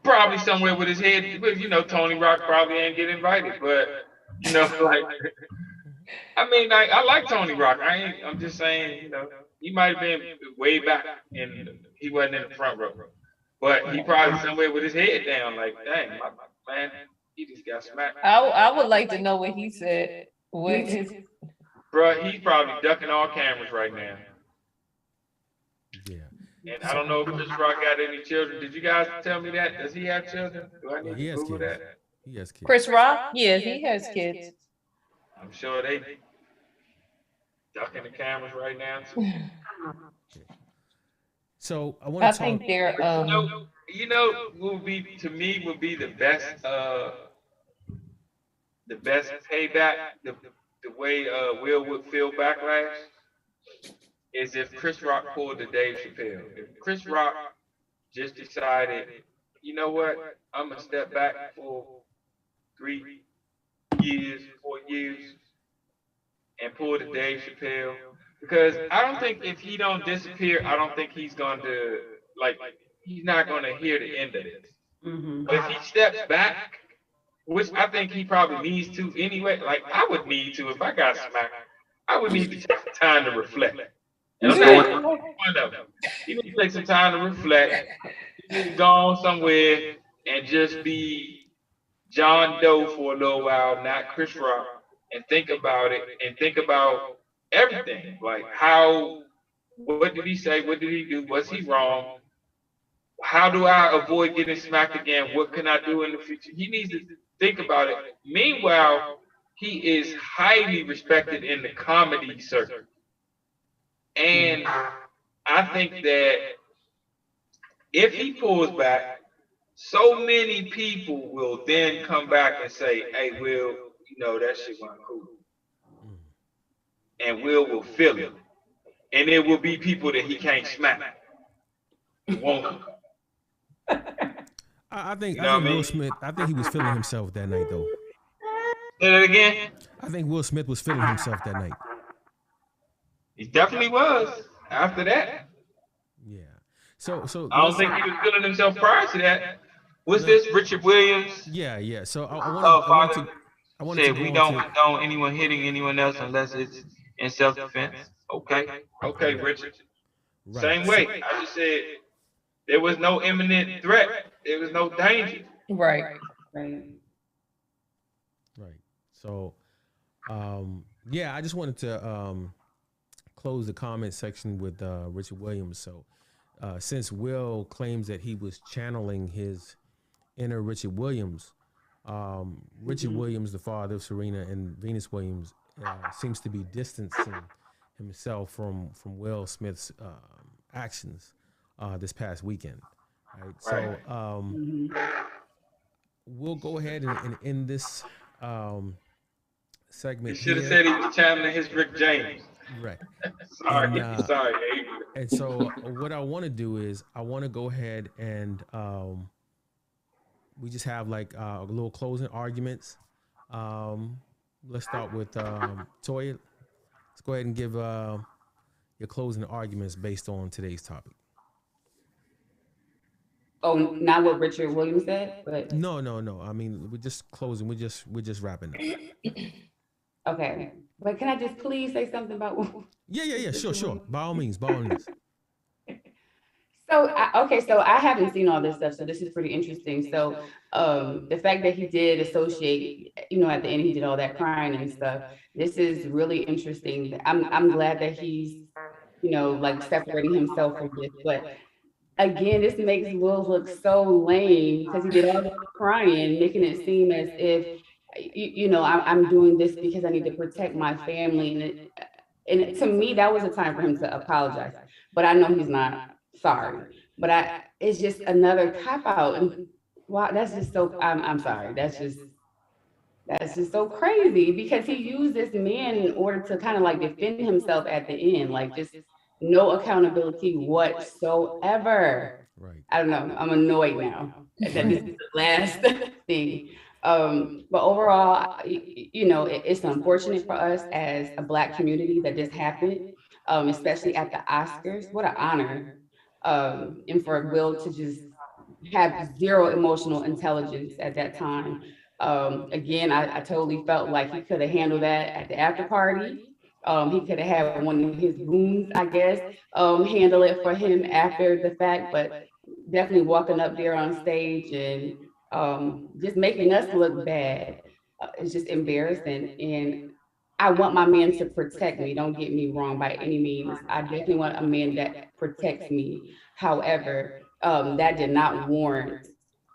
Probably somewhere with his head. But you know, Tony Rock probably ain't get invited. But you know, like, I mean, like, I like Tony Rock. I'm just saying, you know, he might have been way back and he wasn't in the front row. But he probably somewhere with his head down, like, dang, my man, he just got smacked. I would like to know what he said. Bro, he's probably ducking all cameras right now. Yeah. And I don't know if Chris Rock got any children. Did you guys tell me that? Does he have children? Do I need to Google that? He has kids. Chris Rock? Yeah, he has kids. I'm sure they ducking the cameras right now too. So I want to talk. Think they're you know would be to me would be the best payback, the way Will would feel backlash is if Chris Rock pulled the Dave Chappelle. If Chris Rock just decided, you know what, I'm gonna step back for 3 years, 4 years, and pull the Dave Chappelle. Because I don't think if he don't disappear, I don't think he's going to, he's not going to hear the end of this. But if he steps back, which I think he probably needs to anyway, like I would need to if I got smacked, I would need to take some time to reflect. And I'm not one of them. You need to take some time to reflect. You need to go on somewhere and just be John Doe for a little while, not Chris Rock, and think about it and think about everything. Like what did he say? What did he do? Was he wrong? How do I avoid getting smacked again? What can I do in the future? He needs to think about it. Meanwhile, he is highly respected in the comedy circuit. And I think that if he pulls back, so many people will then come back and say, hey, Will, you know, that shit wasn't cool. And Will feel it. And it will be people that he can't smack. He won't. I think Will Smith, I think he was feeling himself that night, though. Say that again? I think Will Smith was feeling himself that night. He definitely was after that. Yeah. So I don't think he was feeling himself prior to that. What's this, Richard Williams? Yeah. So I want to. We don't condone anyone hitting anyone else unless it's in self-defense. Okay, Richard. Right. Same way. I just said there was no imminent threat. There was no danger. Right. So, yeah, I just wanted to close the comment section with Richard Williams. So, since Will claims that he was channeling his inner Richard Williams, Richard Williams, the father of Serena and Venus Williams, seems to be distancing himself from Will Smith's actions this past weekend. Right. So we'll go ahead and end this segment. You should have said he was channeling his Rick James. Right. Sorry. And so what I want to do is I want to go ahead and we just have like a little closing arguments. Let's start with Toya. Let's go ahead and give your closing arguments based on today's topic. Oh, not what Richard Williams said, but no. I mean, we're just closing. We're just wrapping up. Okay, but can I just please say something about? Yeah. Sure. By all means. So I haven't seen all this stuff, so this is pretty interesting. So the fact that he did associate, at the end he did all that crying and stuff. This is really interesting. I'm glad that he's, like separating himself from this. But again, this makes Will look so lame because he did all that crying, making it seem as if, I'm doing this because I need to protect my family. And to me, that was a time for him to apologize. But I know he's not sorry. But it's just another cop out. And wow, that's just so, I'm sorry. That's just so crazy because he used this man in order to kind of like defend himself at the end, like just no accountability whatsoever. Right. I don't know. I'm annoyed now that this is the last thing. But overall, it's unfortunate for us as a Black community that this happened, especially at the Oscars. What an honor. And for Will to just have zero emotional intelligence at that time. Again, I totally felt like he could have handled that at the after party. He could have had one of his goons, I guess, handle it for him after the fact, but definitely walking up there on stage and just making us look bad. It's just embarrassing. And I want my man to protect me. Don't get me wrong by any means. I definitely want a man that protects me. However, that did not warrant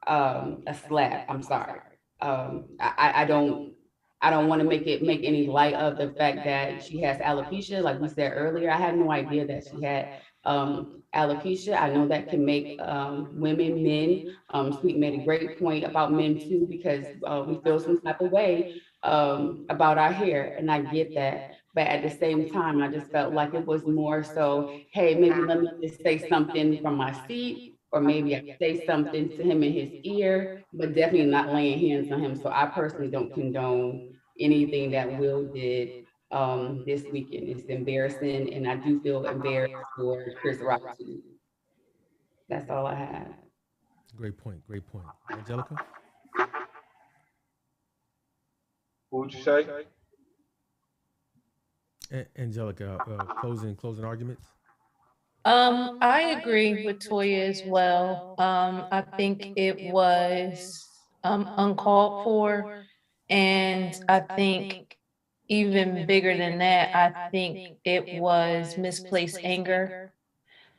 a slap. I'm sorry. I don't want to make any light of the fact that she has alopecia. Like we said earlier, I had no idea that she had alopecia. I know that can make women, men. Sweet made a great point about men too, because we feel some type of way about our hair, and I get that. But at the same time, I just felt like it was more so, hey, maybe let me just say something from my seat, or maybe I could say something to him in his ear, but definitely not laying hands on him. So I personally don't condone anything that Will did this weekend. It's embarrassing, and I do feel embarrassed for Chris Rock too. That's all I have. Great point. Great point. Angelica? What would you say? Angelica, closing arguments. I agree with Toya as well. I think it was uncalled for, and I think even bigger than that, I think it was misplaced anger.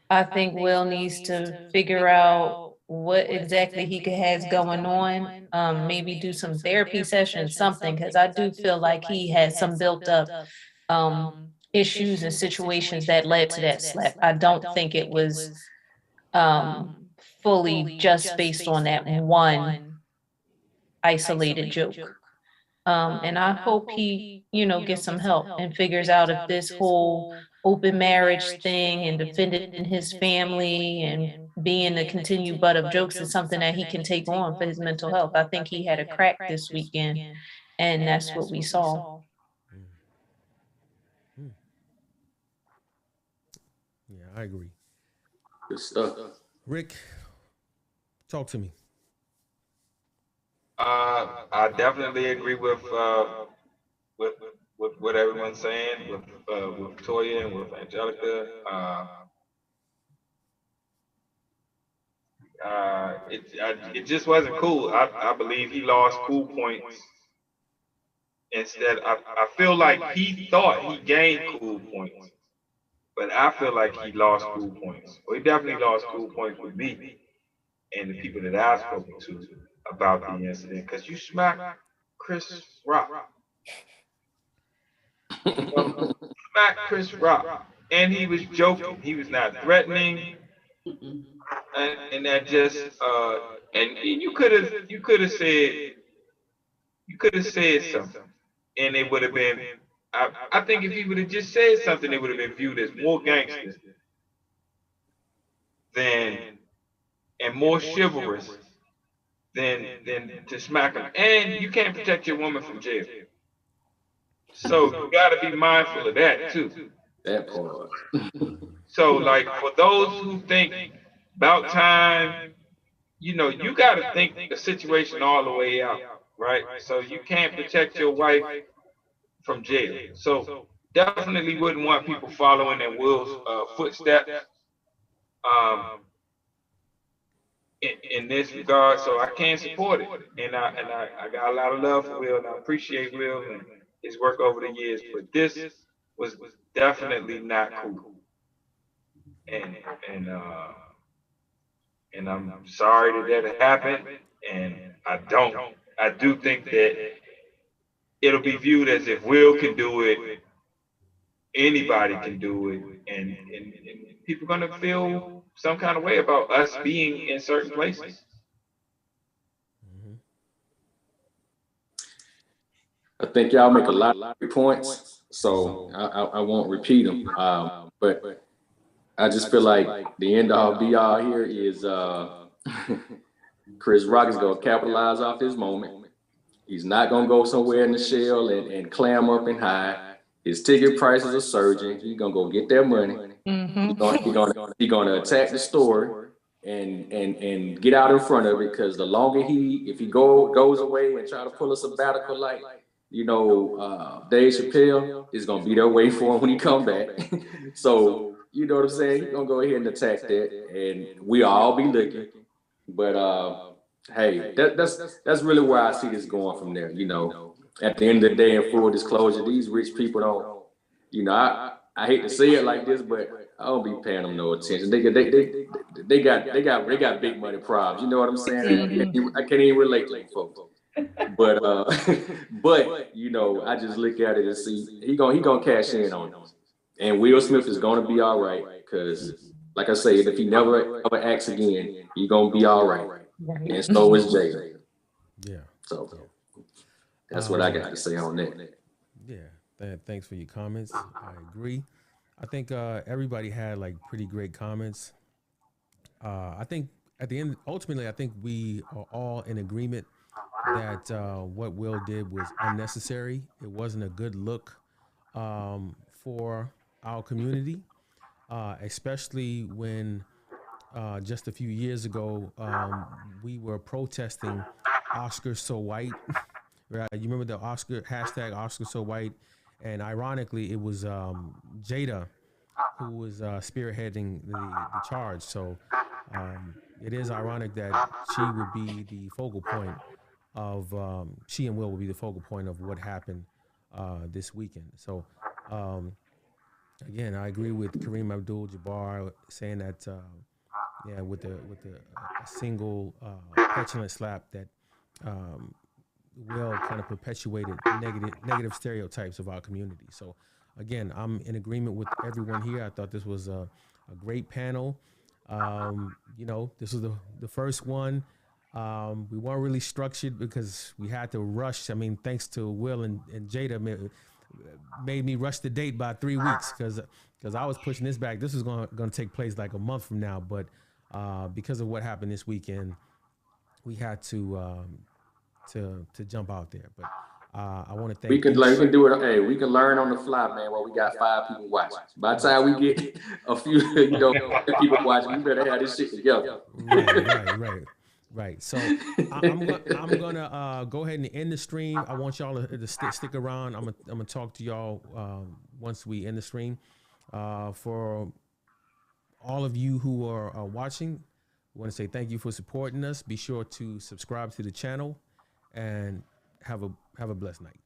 I think Will needs to figure out what exactly has going on. Maybe do some therapy sessions, something, because I do feel like he had some built up issues and situations that led to that slap. I don't think it was fully just based on that one isolated joke. And I hope he, gets some help and figures out if this whole open marriage thing and defending his family and being the continued butt of jokes is something that he can take on for his mental health. I think he had a crack this weekend, and that's what we saw. Yeah, I agree. Good stuff. Rick, talk to me. I definitely agree with what everyone's saying, with Toya and with Angelica. It just wasn't cool. I believe he lost cool points. Instead, I feel like he thought he gained cool points, but I feel like he lost cool points. Well, he definitely lost cool points with me and the people that I've spoken to about the incident. Because you smacked Chris Rock. Smacked Chris Rock. And he was joking. He was not threatening. And that just and you could have said something, and it would have been. I think if he would have just said something, it would have been viewed as more gangster than and more chivalrous than to smack him. And you can't protect your woman from jail, so you got to be mindful of that too. That part. So, like, for those who think about time, you got to think the situation all the way out, right? So you can't protect your wife from jail. So definitely wouldn't want people following in Will's footsteps in this regard. So I can't support it, and I got a lot of love for Will, and I appreciate Will and his work over the years. But this was definitely not cool, and I'm sorry that happened, and I do think that it'll be viewed as if Will can do it, anybody can do it, and people are gonna feel some kind of way about us being in certain places. I think y'all make a lot of good points, so I won't repeat them. But I just feel like the end all be all here is Chris Rock is gonna capitalize off his moment. He's not gonna go somewhere in the shell and clam up and hide. His ticket prices are surging. He's gonna go get that money. He's gonna attack the story and get out in front of it, because the longer if he goes away and try to pull a sabbatical like Dave Chappelle, is gonna be there waiting for him when he come back. So you know what I'm saying? He's gonna go ahead and attack that, and we all be looking. But hey, that's really where I see this going from there. at the end of the day, in full disclosure, these rich people don't, you know, I hate to say it like this, but I don't be paying them no attention. They got big money problems. You know what I'm saying? I can't even relate to them folks. But but you know, I just look at it and see he gonna cash in on it. And Will Smith is gonna be all right, because like I say, if he never ever acts again, he gonna be all right. And so is Jada. Yeah. So that's what I got to say on that. Yeah. Thanks for your comments. I agree. I think everybody had like pretty great comments. I think at the end, ultimately, I think we are all in agreement that what Will did was unnecessary. It wasn't a good look for our community, especially when just a few years ago we were protesting Oscar so white. Right? You remember the Oscar hashtag Oscar so white, and ironically, it was Jada who was spearheading the charge. So it is ironic that she would be the focal point of she and Will will be the focal point of what happened this weekend. So again, I agree with Kareem Abdul-Jabbar saying that yeah, with a single petulant slap that Will kind of perpetuated negative stereotypes of our community. So again, I'm in agreement with everyone here. I thought this was a great panel. You know, this was the first one. We weren't really structured because we had to rush. I mean, thanks to Will and Jada made me rush the date by 3 weeks because I was pushing this back. This was going to take place like a month from now, but because of what happened this weekend, we had to jump out there. But I want to thank we can do it. Hey, we can learn on the fly, man. While we got 5 people watching. By the time we get a few, you know, people watching, we better have this shit together. Right. So I'm gonna go ahead and end the stream. I want y'all to stick around. I'm gonna talk to y'all once we end the stream. For all of you who are watching, I want to say thank you for supporting us. Be sure to subscribe to the channel and have a blessed night.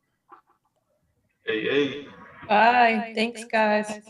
Hey. Bye. Thanks, guys.